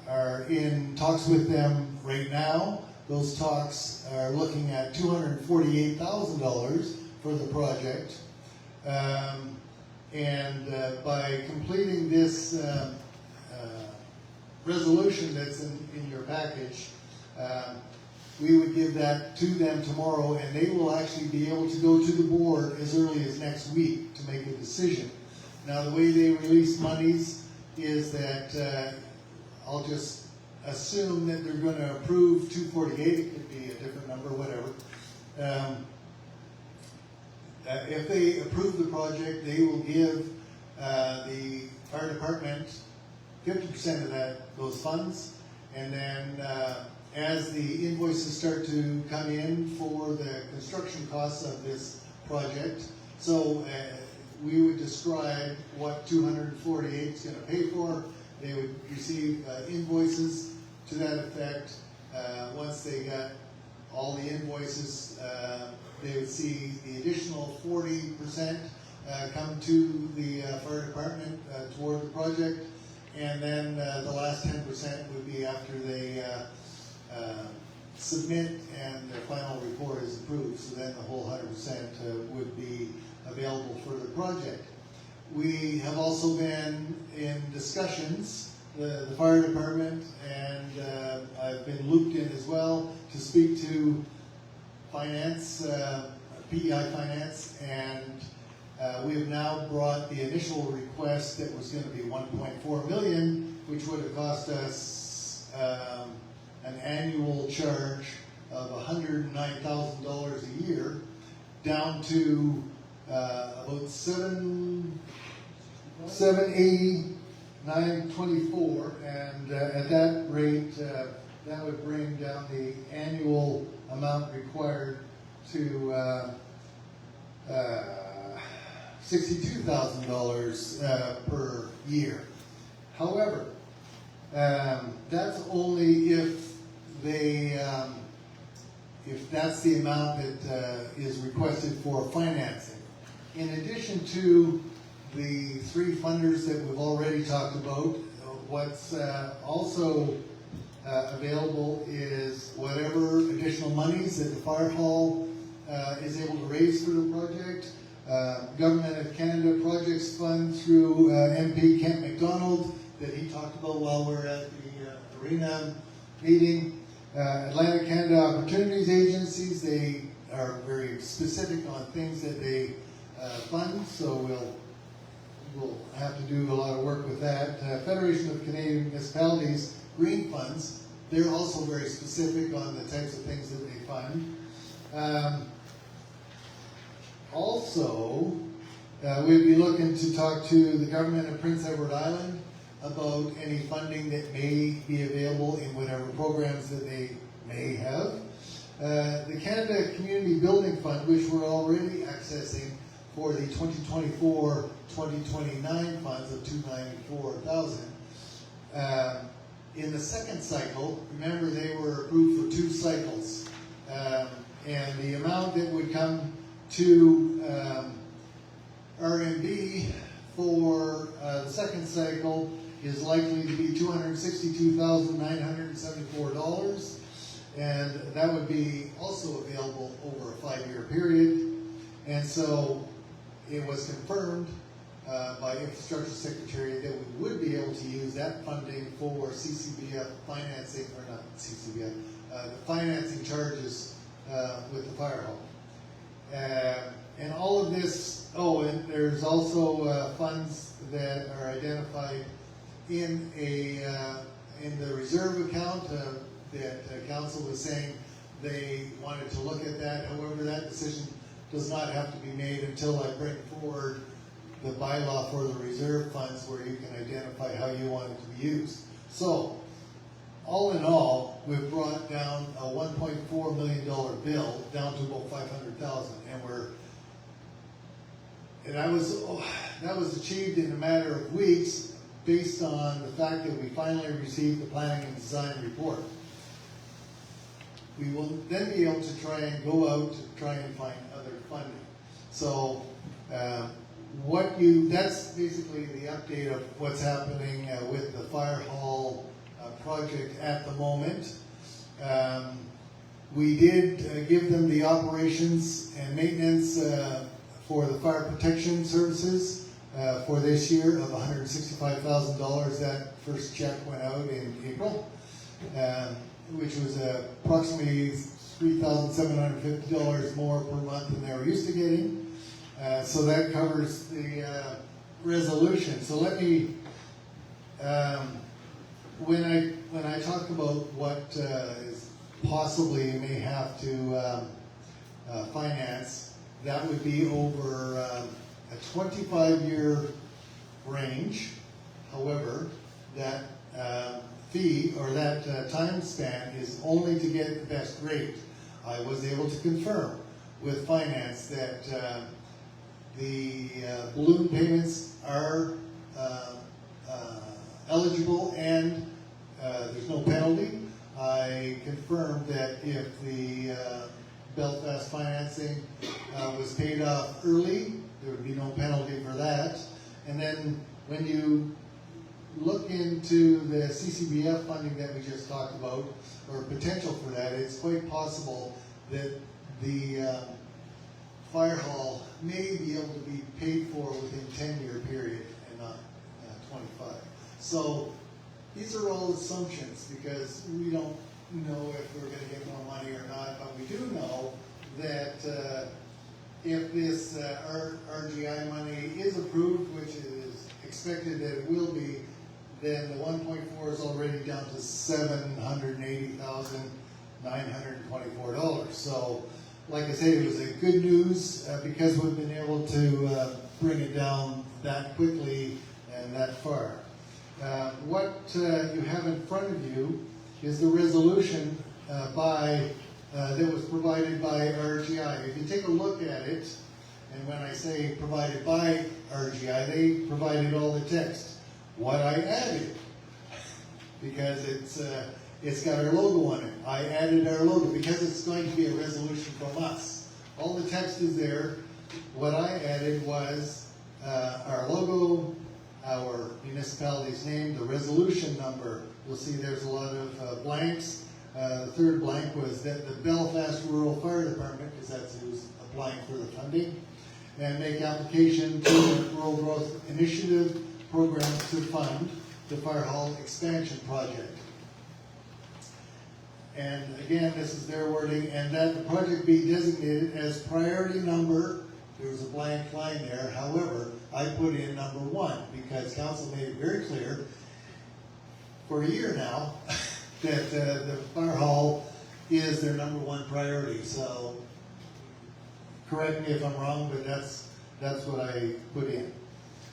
are in talks with them right now. Those talks are looking at $248,000 for the project. By completing this resolution that's in your package, we would give that to them tomorrow, and they will actually be able to go to the board as early as next week to make a decision. Now, the way they release monies is that I'll just assume that they're going to approve 248. It could be a different number, whatever. If they approve the project, they will give the fire department 50% of those funds, and then as the invoices start to come in for the construction costs of this project, so we would describe what 248 is going to pay for. They would receive invoices to that effect. Once they got all the invoices, they would see the additional 40% come to the fire department toward the project, and then the last 10% would be after they submit and their final report is approved. So then the whole 100% would be available for the project. We have also been in discussions, the fire department, and I've been looped in as well to speak to finance, PEI Finance, and we have now brought the initial request that was going to be 1.4 million, which would have cost us an annual charge of $109,000 a year, down to about $789.24, and at that rate, that would bring down the annual amount required to $62,000 per year. However, that's only if that's the amount that is requested for financing. In addition to the three funders that we've already talked about, what's also available is whatever additional monies that the fire hall is able to raise for the project. Government of Canada Projects Fund through MP Kent McDonald that he talked about while we were at the arena meeting. Atlantic Canada Opportunities Agencies, they are very specific on things that they fund, so we'll have to do a lot of work with that. Federation of Canadian Municipalities Green Funds, they're also very specific on the types of things that they fund. Also, we'd be looking to talk to the government of Prince Edward Island about any funding that may be available in whatever programs that they may have. The Canada Community Building Fund, which we're already accessing for the 2024-2029 funds of $294,000. In the second cycle, remember they were approved for 2 cycles, and the amount that would come to RMB for the second cycle is likely to be $262,974, and that would be also available over a 5-year period. And so it was confirmed by Infrastructure Secretary that we would be able to use that funding for CCBF financing, or not CCBF, the financing charges with the fire hall. And all of this, and there's also funds that are identified in the reserve account that council was saying they wanted to look at that. However, that decision does not have to be made until I bring forward the bylaw for the reserve funds, where you can identify how you want it to be used. So, all in all, we've brought down a $1.4 million bill down to about $500,000, and that was achieved in a matter of weeks, based on the fact that we finally received the planning and design report. We will then be able to try and go out to try and find other funding. So that's basically the update of what's happening with the fire hall project at the moment. We did give them the operations and maintenance for the fire protection services for this year of $165,000. That first check went out in April, which was approximately $3,750 more per month than they were used to getting. So that covers the resolution. So let me, when I talk about what is possibly you may have to finance, that would be over a 25-year range. However, that fee or that time span is only to get the best rate. I was able to confirm with finance that the balloon payments are eligible, and there's no penalty. I confirmed that if the Belfast financing was paid off early, there would be no penalty for that. And then when you look into the CCBF funding that we just talked about, or potential for that, it's quite possible that the fire hall may be able to be paid for within a 10-year period and not 25. So these are all assumptions, because we don't know if we're going to get more money or not, but we do know that if this RGI money is approved, which is expected that it will be, then the 1.4 is already down to $780,924. So, like I said, it was a good news because we've been able to bring it down that quickly and that far. What you have in front of you is the resolution that was provided by RGI. If you take a look at it, and when I say provided by RGI, they provided all the text. What I added, because it's got our logo on it. I added our logo because it's going to be a resolution from us. All the text is there. What I added was our logo, our municipality's name, the resolution number. You'll see there's a lot of blanks. The third blank was that the Belfast Rural Fire Department, because that's who's applying for the funding, and make application to the Rural Growth Initiative program to fund the fire hall expansion project. And again, this is their wording, and that the project be designated as priority number. There was a blank line there. However, I put in number 1 because council made it very clear for a year now that the fire hall is their number 1 priority. So correct me if I'm wrong, but that's what I put in.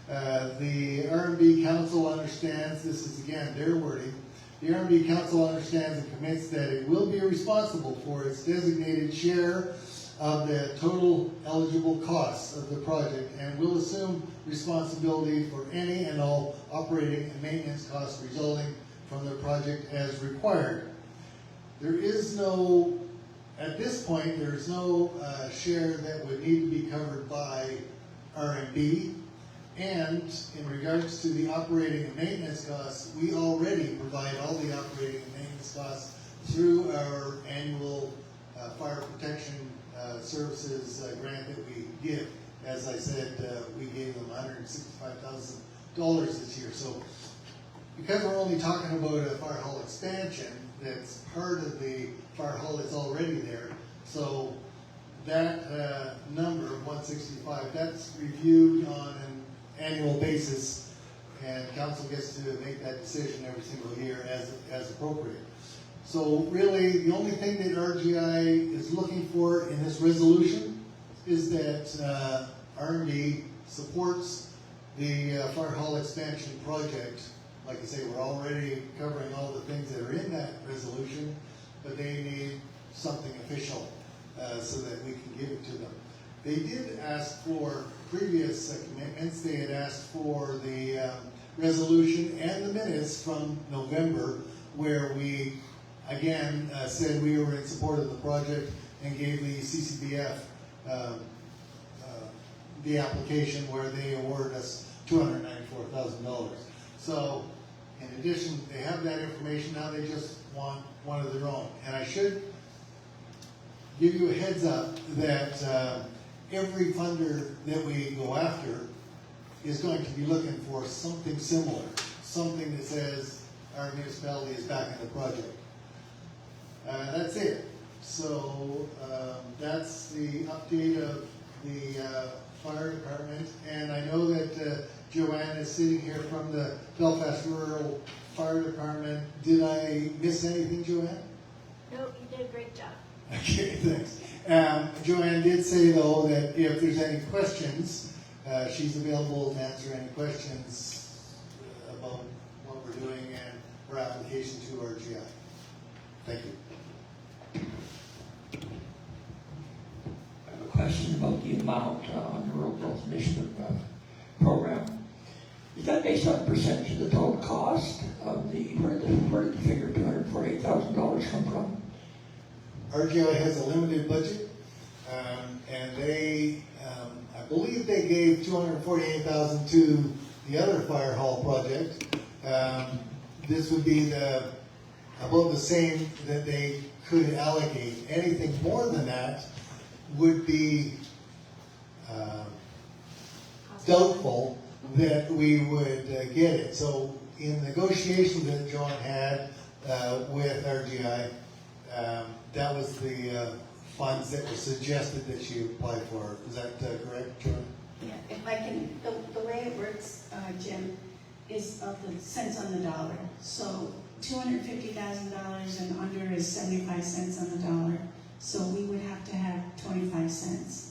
The RMB Council understands, this is again their wording, the RMB Council understands and commits that it will be responsible for its designated share of the total eligible costs of the project and will assume responsibility for any and all operating and maintenance costs resulting from the project as required. There is no, at this point, there is no share that would need to be covered by RMB. And in regards to the operating and maintenance costs, we already provide all the operating and maintenance costs through our annual fire protection services grant that we give. As I said, we gave them $165,000 this year. So because we're only talking about a fire hall expansion, that's part of the fire hall that's already there. So that number of 165, that's reviewed on an annual basis, and council gets to make that decision every single year as appropriate. So really, the only thing that RGI is looking for in this resolution is that RMB supports the fire hall expansion project. Like I say, we're already covering all the things that are in that resolution, but they need something official so that we can give it to them. They did ask for previous commitments. They had asked for the resolution and the minutes from November, where we again said we were in support of the project and gave the CCBF the application where they awarded us $294,000. So in addition, they have that information. Now they just want one of their own. And I should give you a heads up that every funder that we go after is going to be looking for something similar, something that says our municipality is backing the project. That's it. So that's the update of the fire department. And I know that Joanne is sitting here from the Belfast Rural Fire Department. Did I miss anything, Joanne? No, you did a great job. Okay, thanks. Joanne did say, though, that if there's any questions, she's available to answer any questions about what we're doing and her application to RGI. Thank you. I have a question about the amount on the Rural Growth Initiative program. Is that based on percentage of the total cost of the, where did the figure $248,000 come from? RGI has a limited budget, and they, I believe they gave $248,000 to the other fire hall project. This would be about the same that they could allocate. Anything more than that would be doubtful that we would get it. So in negotiations that John had with RGI, that was the funds that were suggested that you apply for. Is that correct, John? Yeah, if I can, the way it works, Jim, is of the cents on the dollar. So $250,000 and under is 75 cents on the dollar. So we would have to have 25 cents.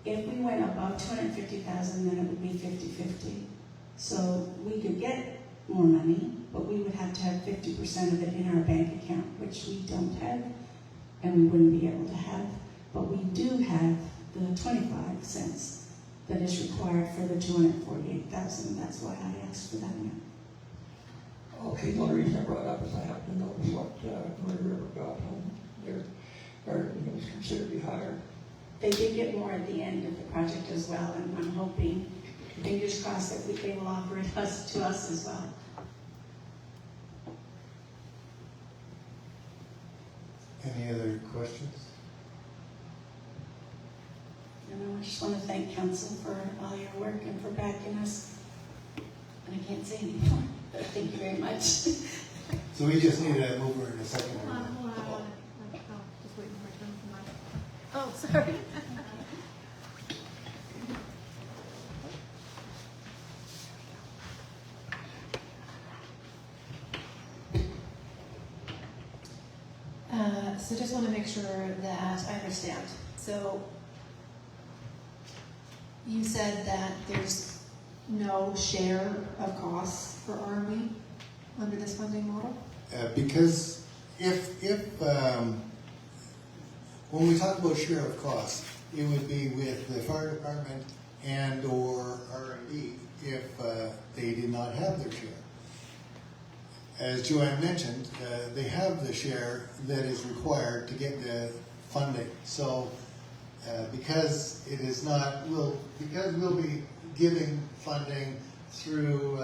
If we went above 250,000, then it would be 50-50. So we could get more money, but we would have to have 50% of it in our bank account, which we don't have, and we wouldn't be able to have. But we do have the 25 cents that is required for the 248,000. That's why I asked for that amount. Okay, one reason I brought up is I happen to notice what Murray River got home. Their it was considerably higher. They did get more at the end of the project as well, and I'm hoping, fingers crossed, that they will offer it to us as well. Any other questions? And I just want to thank council for all your work and for backing us. And I can't say anymore, but thank you very much. So we just need a mover in a second. Hold on. Oh, just waiting for my turn for mine. Oh, sorry. So just want to make sure that I understand. So you said that there's no share of costs for RMB under this funding model? Because when we talk about share of costs, it would be with the fire department and or R&D if they did not have their share. As Joanne mentioned, they have the share that is required to get the funding. So because it is not, because we'll be giving funding through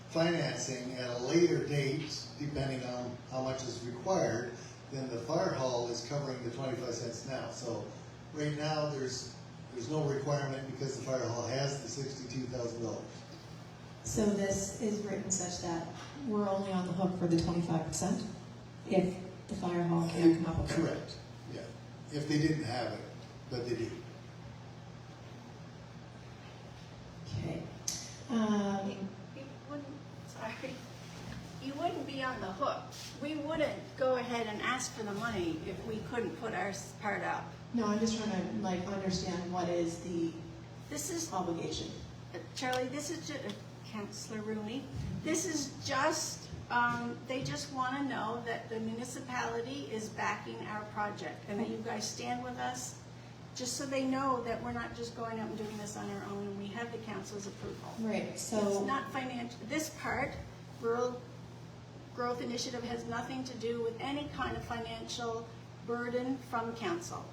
financing at a later date, depending on how much is required, then the fire hall is covering the 25 cents now. So right now, there's no requirement because the fire hall has the $62,000. So this is written such that we're only on the hook for the 25% if the fire hall can't come up with it? Correct, yeah. If they didn't have it, but they do. Okay. You wouldn't, sorry, you wouldn't be on the hook. We wouldn't go ahead and ask for the money if we couldn't put our part up. No, I'm just trying to like understand what is the This is, obligation. Charlie, this is just, Councillor Rooney, this is just, they just want to know that the municipality is backing our project and that you guys stand with us, just so they know that we're not just going out and doing this on our own and we have the council's approval. Right, It's so, not financial, this part, rural growth initiative, has nothing to do with any kind of financial burden from council.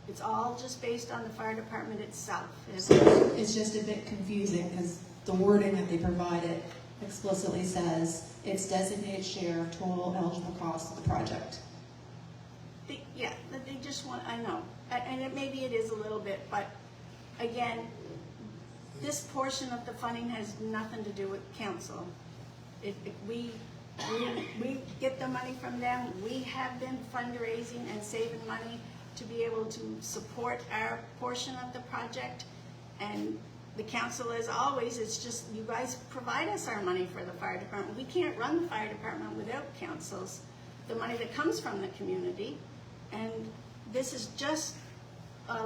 It's all just based on the fire department itself. it's just a bit confusing because the wording that they provided explicitly says it's designated share of total eligible costs of the project. Yeah, they just want, I know, and maybe it is a little bit, but again, this portion of the funding has nothing to do with council. If we get the money from them, we have been fundraising and saving money to be able to support our portion of the project. And the council, as always, it's just, you guys provide us our money for the fire department. We can't run the fire department without councils, the money that comes from the community. And this is just,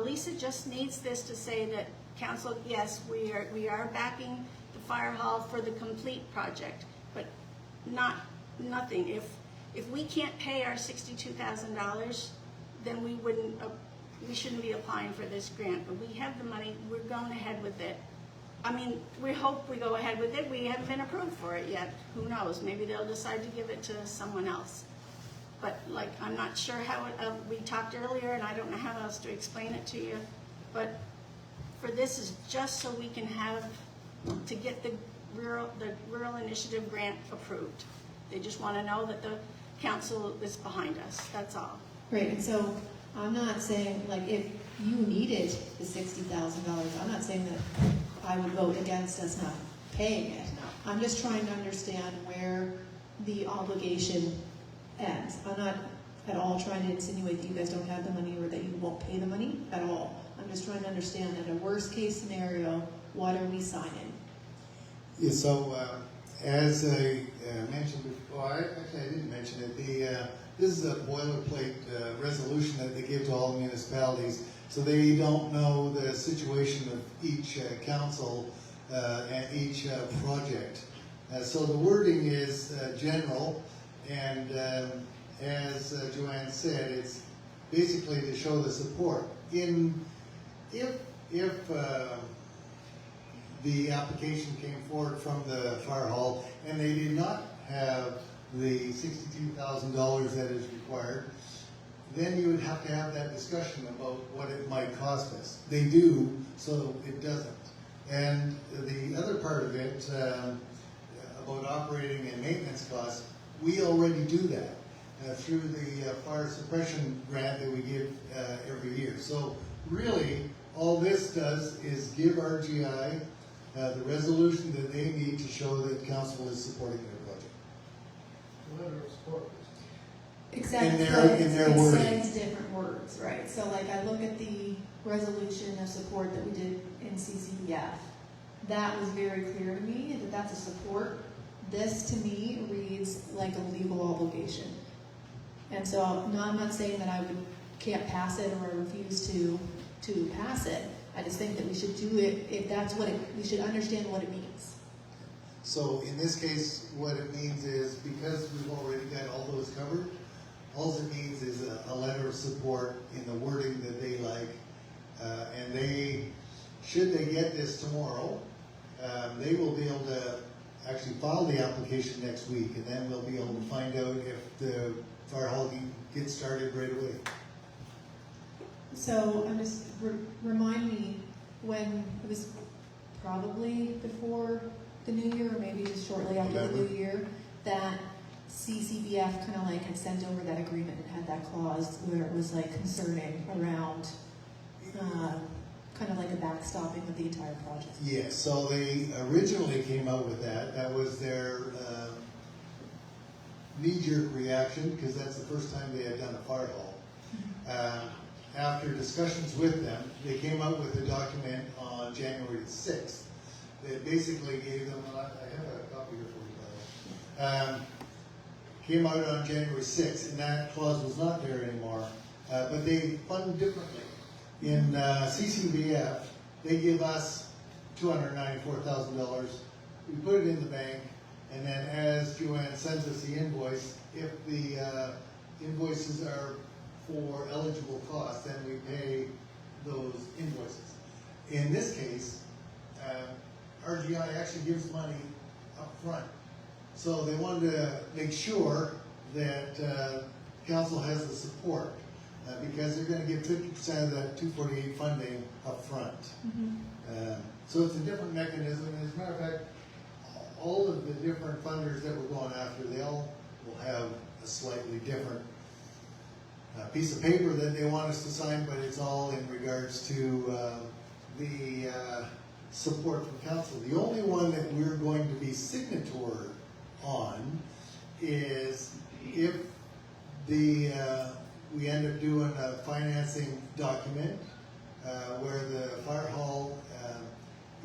Lisa just needs this to say that council, yes, we are backing the fire hall for the complete project, but nothing. If we can't pay our $62,000, then we shouldn't be applying for this grant. But we have the money, we're going ahead with it. I mean, we hope we go ahead with it. We haven't been approved for it yet. Who knows? Maybe they'll decide to give it to someone else. But like, I'm not sure how we talked earlier, and I don't know how else to explain it to you. But for this is just so we can to get the rural initiative grant approved. They just want to know that the council is behind us. That's all. Right, and so I'm not saying, like, if you needed the $60,000, I'm not saying that I would vote against us not paying it. I'm just trying to understand where the obligation ends. I'm not at all trying to insinuate that you guys don't have the money or that you won't pay the money at all. I'm just trying to understand that a worst case scenario, what are we signing? Yeah, so as I mentioned before, actually I didn't mention it, this is a boilerplate resolution that they give to all the municipalities, so they don't know the situation of each council and each project. So the wording is general, and as Joanne said, it's basically to show the support. If the application came forward from the fire hall and they did not have the $62,000 that is required, then you would have to have that discussion about what it might cost us. They do, so it doesn't. And the other part of it, about operating and maintenance costs, we already do that through the fire suppression grant that we give every year. So really, all this does is give RGI the resolution that they need to show that council is supporting their project. Letter of support. Except In their it wording. says different words, right? So like I look at the resolution of support that we did in CCDF. That was very clear to me that that's a support. This to me reads like a legal obligation. And so no, I'm not saying that can't pass it or I refuse to pass it. I just think that we should do it, if that's what it, we should understand what it means. So in this case, what it means is, because we've already got all those covered, all it means is a letter of support in the wording that they like. And they, should they get this tomorrow, they will be able to actually file the application next week, and then we'll be able to find out if the fire hall can get started right away. So I'm just, remind me when, it was probably before the new year, or maybe just shortly after the new year, that CCBF kind of like had sent over that agreement and had that clause where it was like concerning around kind of like a backstopping of the entire project. Yes, so they originally came out with that. That was their knee-jerk reaction, because that's the first time they had done a fire hall. After discussions with them, they came out with a document on January 6th that basically gave them, I have a copy here for you, came out on January 6th, and that clause was not there anymore, but they fund differently. In CCBF, they give us $294,000. We put it in the bank, and then as Joanne sends us the invoice, if the invoices are for eligible costs, then we pay those invoices. In this case, RGI actually gives money up front. So they wanted to make sure that council has the support. Because they're going to give 50% of that 248 funding up front. So it's a different mechanism. As a matter of fact, all of the different funders that we're going after, they all will have a slightly different piece of paper that they want us to sign, but it's all in regards to the support from council. The only one that we're going to be signatory on is if the we end up doing a financing document where the fire hall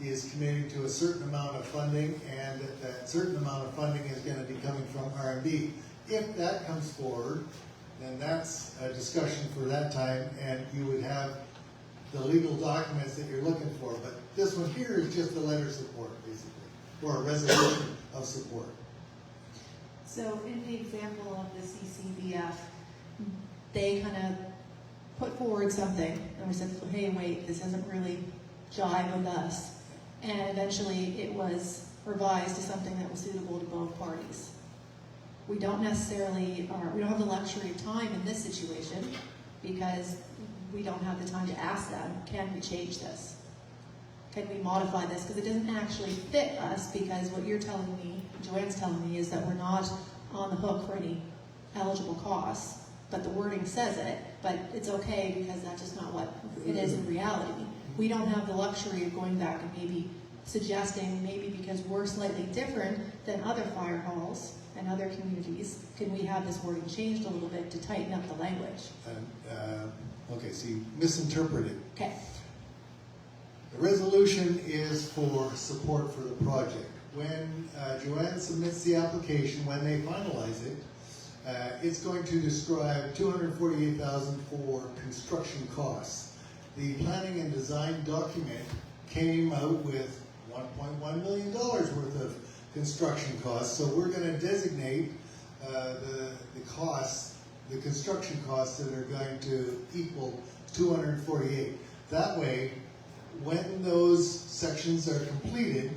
is committing to a certain amount of funding, and that certain amount of funding is going to be coming from RMB. If that comes forward, then that's a discussion for that time, and you would have the legal documents that you're looking for. But this one here is just a letter of support, basically, or a resolution of support. So in the example of the CCBF, they kind of put forward something, and we said, hey, wait, this doesn't really jive with us. And eventually it was revised to something that was suitable to both parties. We don't necessarily, we don't have the luxury of time in this situation, because we don't have the time to ask them, can we change this? Can we modify this? Because it doesn't actually fit us, because what you're telling me, Joanne's telling me, is that we're not on the hook for any eligible costs. But the wording says it, but it's okay because that's just not what it is in reality. We don't have the luxury of going back and maybe suggesting, maybe because we're slightly different than other fire halls and other communities, can we have this wording changed a little bit to tighten up the language? Okay, so you misinterpreted. Okay. The resolution is for support for the project. When Joanne submits the application, when they finalize it, it's going to describe $248,000 for construction costs. The planning and design document came out with $1.1 million worth of construction costs. So we're going to designate the costs, the construction costs that are going to equal 248. That way, when those sections are completed,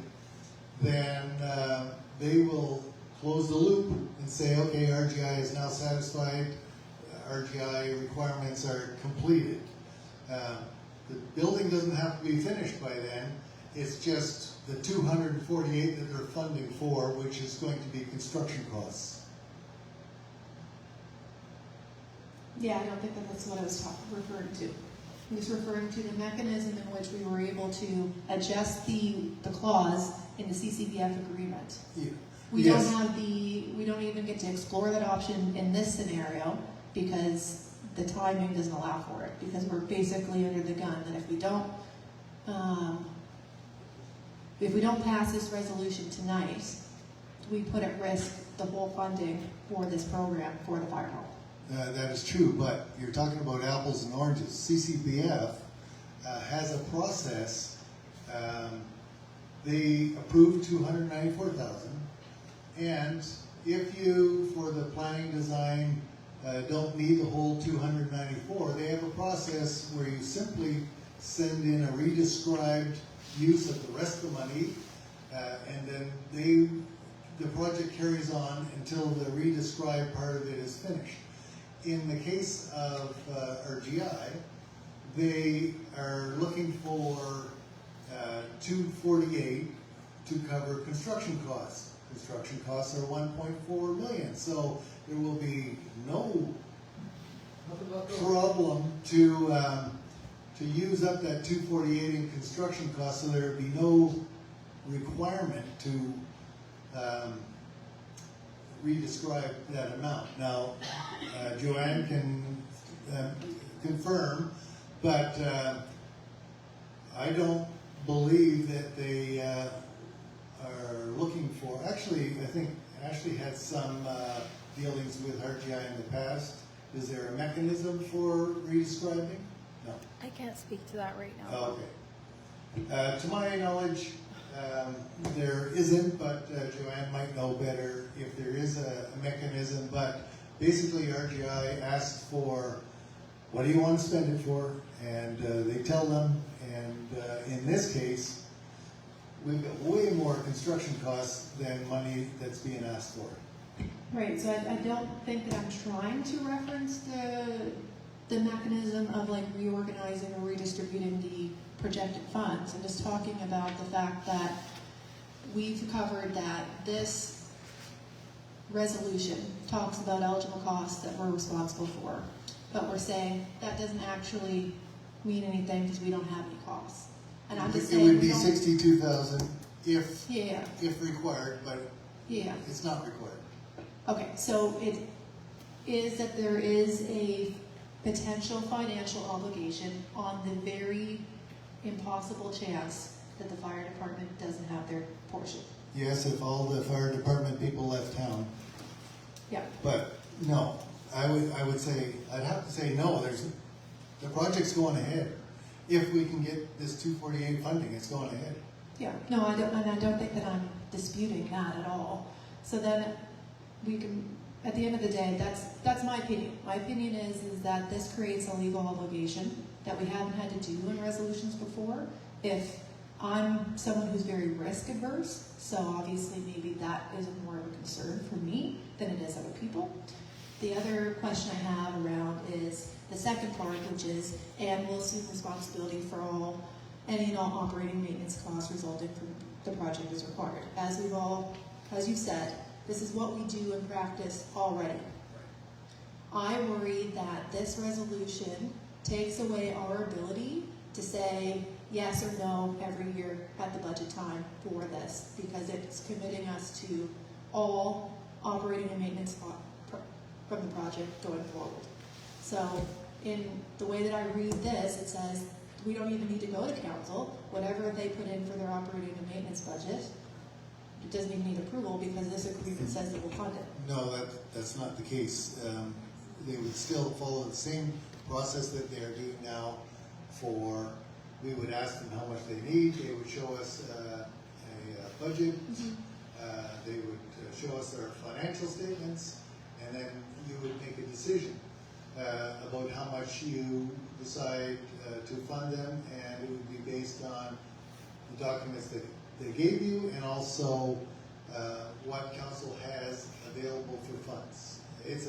then they will close the loop and say, okay, RGI is now satisfied, RGI requirements are completed. The building doesn't have to be finished by then, it's just the 248 that they're funding for, which is going to be construction costs. Yeah, I don't think that's what I was referring to. He was referring to the mechanism in which we were able to adjust the clause in the CCBF agreement. Yeah. We Yes. we don't even get to explore that option in this scenario because the timing doesn't allow for it, because we're basically under the gun that if we don't pass this resolution tonight, we put at risk the whole funding for this program for the fire hall. That is true, but you're talking about apples and oranges. CCBF has a process. They approved $294,000, and if you, for the planning design, don't need the whole 294, they have a process where you simply send in a redescribed use of the rest of the money, and then the project carries on until the redescribed part of it is finished. In the case of RGI, they are looking for $248 to cover construction costs. Construction costs are $1.4 million, so there will be no problem to use up that $248 in construction costs, so there would be no requirement to redescribe that amount. Now, Joanne can confirm, but I don't believe that they are looking for, actually, I think Ashley had some dealings with RGI in the past. Is there a mechanism for redescribing? No. I can't speak to that right now. Oh, okay. To my knowledge, there isn't, but Joanne might know better if there is a mechanism. But basically, RGI asks for, what do you want to spend it for? And they tell them, and in this case, we've got way more construction costs than money that's being asked for. Right, so I don't think that I'm trying to reference the mechanism of like reorganizing or redistributing the projected funds. I'm just talking about the fact that we've covered that this resolution talks about eligible costs that we're responsible for, but we're saying that doesn't actually mean anything because we don't have any costs. And I'm just saying it would be $62,000 if required, but yeah. it's not required. Okay, so it is that there is a potential financial obligation on the very impossible chance that the fire department doesn't have their portion. Yes, if all the fire department people left town. Yeah. But no, I would say, I'd have to say no, the project's going ahead. If we can get this 248 funding, it's going ahead. Yeah, no, I don't think that I'm disputing that at all. So then we can, at the end of the day, that's my opinion. My opinion is that this creates a legal obligation that we haven't had to do in resolutions before. If I'm someone who's very risk adverse, so obviously maybe that is more of a concern for me than it is other people. The other question I have around is the second part, which is, and will assume responsibility for any and all operating maintenance costs resulting from the project is required. As you've said, this is what we do in practice already. I worry that this resolution takes away our ability to say yes or no every year at the budget time for this, because it's committing us to all operating and maintenance from the project going forward. So in the way that I read this, it says we don't even need to go to council. Whatever they put in for their operating and maintenance budget, it doesn't even need approval because this agreement says it will fund it. No, that's not the case. They would still follow the same process that they're doing now we would ask them how much they need, they would show us a budget, they would show us their financial statements, and then you would make a decision about how much you decide to fund them, and it would be based on the documents that they gave you and also what council has available for funds. It's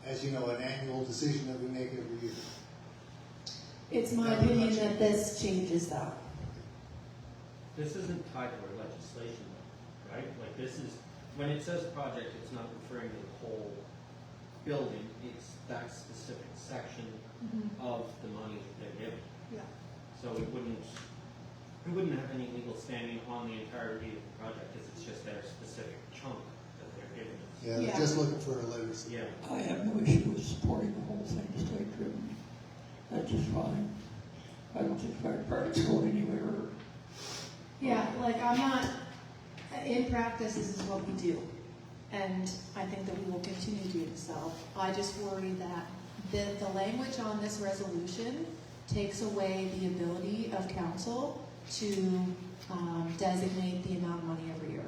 as you know, an annual decision that we make every year. It's my opinion that this changes that. This isn't tied to our legislation, right? Like this is, when it says project, it's not referring to the whole building, it's that specific section of the money that they're giving. Yeah. So it wouldn't have any legal standing on the entirety of the project because it's just their specific chunk that they're giving us. Yeah, they're just looking for a letter. Yeah. I have no issue with supporting the whole thing state driven. That's just fine. I don't think fire department's going anywhere. Yeah, like I'm not, in practice this is what we do. And I think that we will continue doing so. I just worry that the language on this resolution takes away the ability of council to designate the amount of money every year.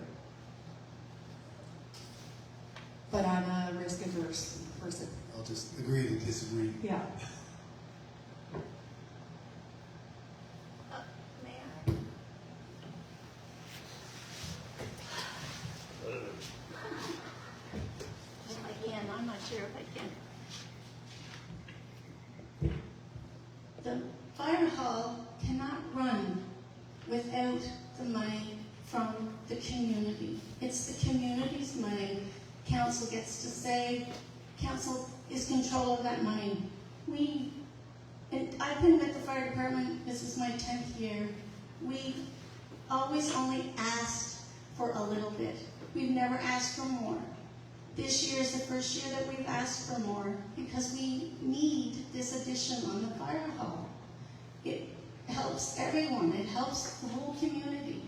But I'm a risk averse person. I'll just agree to disagree. Yeah. May I? If I can, I'm not sure if I can. The fire hall cannot run without the money from the community. It's the community's money. Council gets to say, council is control of that money. I've been with the fire department, this is my 10th year. We always only asked for a little bit. We've never asked for more. This year is the first year that we've asked for more because we need this addition on the fire hall. It helps everyone, it helps the whole community.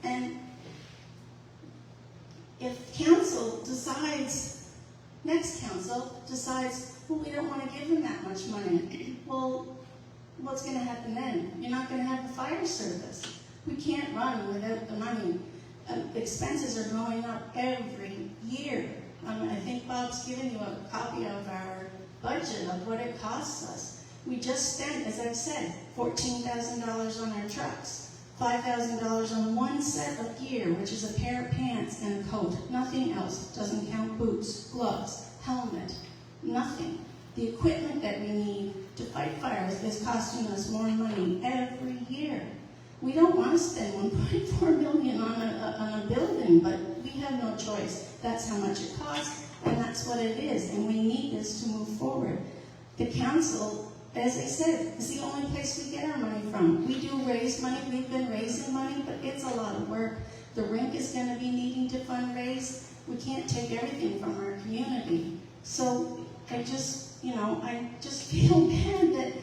And if council decides, next council decides, well, we don't want to give them that much money, well, what's going to happen then? You're not going to have the fire service. We can't run without the money. Expenses are going up every year. I think Bob's given you a copy of our budget of what it costs us. We just spent, as I've said, $14,000 on our trucks, $5,000 on one set of gear, which is a pair of pants and a coat. Nothing else. Doesn't count boots, gloves, helmet, nothing. The equipment that we need to fight fires is costing us more money every year. We don't want to spend $1.4 million on a building, but we have no choice. That's how much it costs, and that's what it is, and we need this to move forward. The council, as I said, is the only place we get our money from. We do raise money, we've been raising money, but it's a lot of work. The rink is going to be needing to fundraise. We can't take everything from our community. So I just feel bad that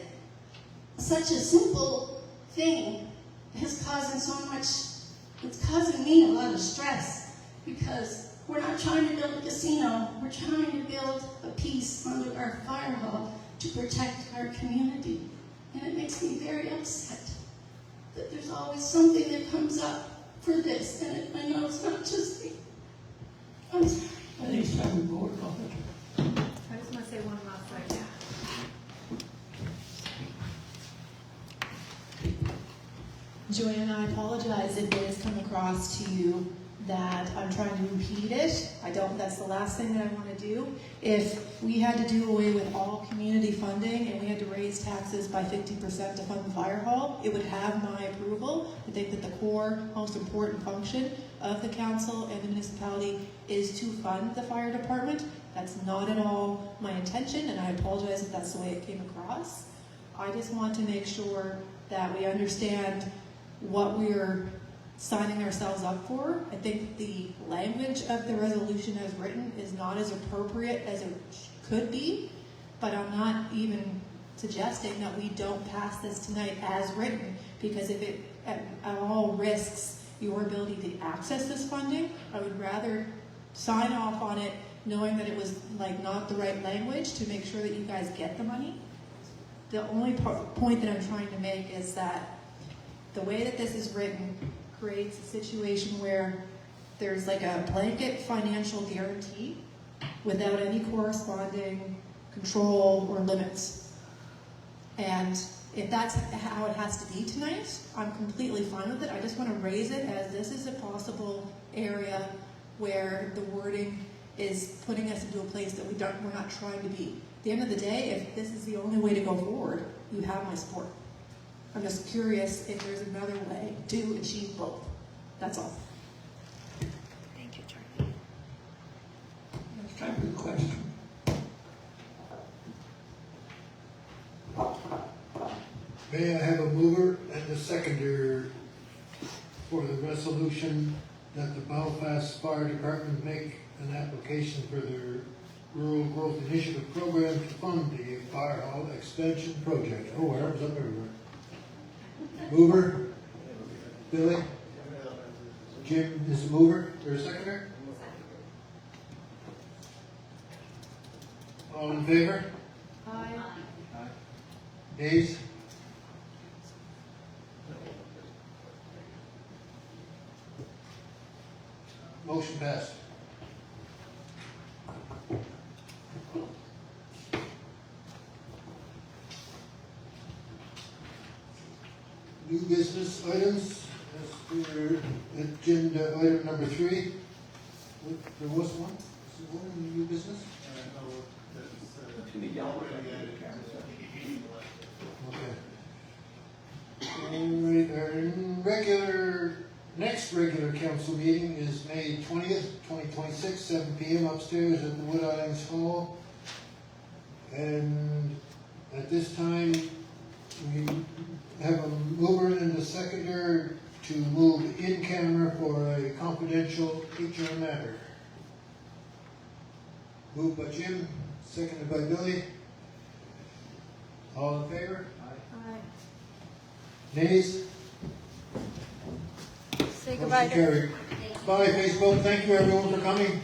such a simple thing is causing so much, it's causing me a lot of stress because we're not trying to build a casino, we're trying to build a piece under our fire hall to protect our community. And it makes me very upset that there's always something that comes up for this, and I know it's not just me. I'm sorry. I think it's time we vote on it. I just want to say one last thing. Joanne, I apologize if it has come across to you that I'm trying to impede it. That's the last thing that I want to do. If we had to do away with all community funding and we had to raise taxes by 50% to fund the fire hall, it would have my approval. I think that the core, most important function of the council and the municipality is to fund the fire department. That's not at all my intention, and I apologize if that's the way it came across. I just want to make sure that we understand what we're signing ourselves up for. I think the language of the resolution as written is not as appropriate as it could be, but I'm not even suggesting that we don't pass this tonight as written, because if it at all risks your ability to access this funding, I would rather sign off on it knowing that it was not the right language to make sure that you guys get the money. The only point that I'm trying to make is that the way that this is written creates a situation where there's a blanket financial guarantee without any corresponding control or limits. And if that's how it has to be tonight, I'm completely fine with it. I just want to raise it as this is a possible area where the wording is putting us into a place that we're not trying to be. At the end of the day, if this is the only way to go forward, you have my support. I'm just curious if there's another way to achieve both. That's all. Thank you, Charlie. It's time for the question. May I have a mover and a seconder for the resolution that the Belfast Fire Department make an application for their Rural Growth Initiative Program to fund the fire hall expansion project? Oh, arms up everywhere. Mover? Billy? Jim is the mover. There's a seconder? All in favor? Aye. Nays? Motion passed. New business items, as for agenda item number 3. There was one? Is there one in the new business? Okay. Our next regular council meeting is May 20th, 2026, 7 p.m. upstairs at the Wood Islands Hall. And at this time, we have a mover and a seconder to move in camera for a confidential HR matter. Moved by Jim, seconded by Billy. All in favor? Nays? Say goodbye Motion carried. Bye, Facebook. Thank you, everyone, for coming.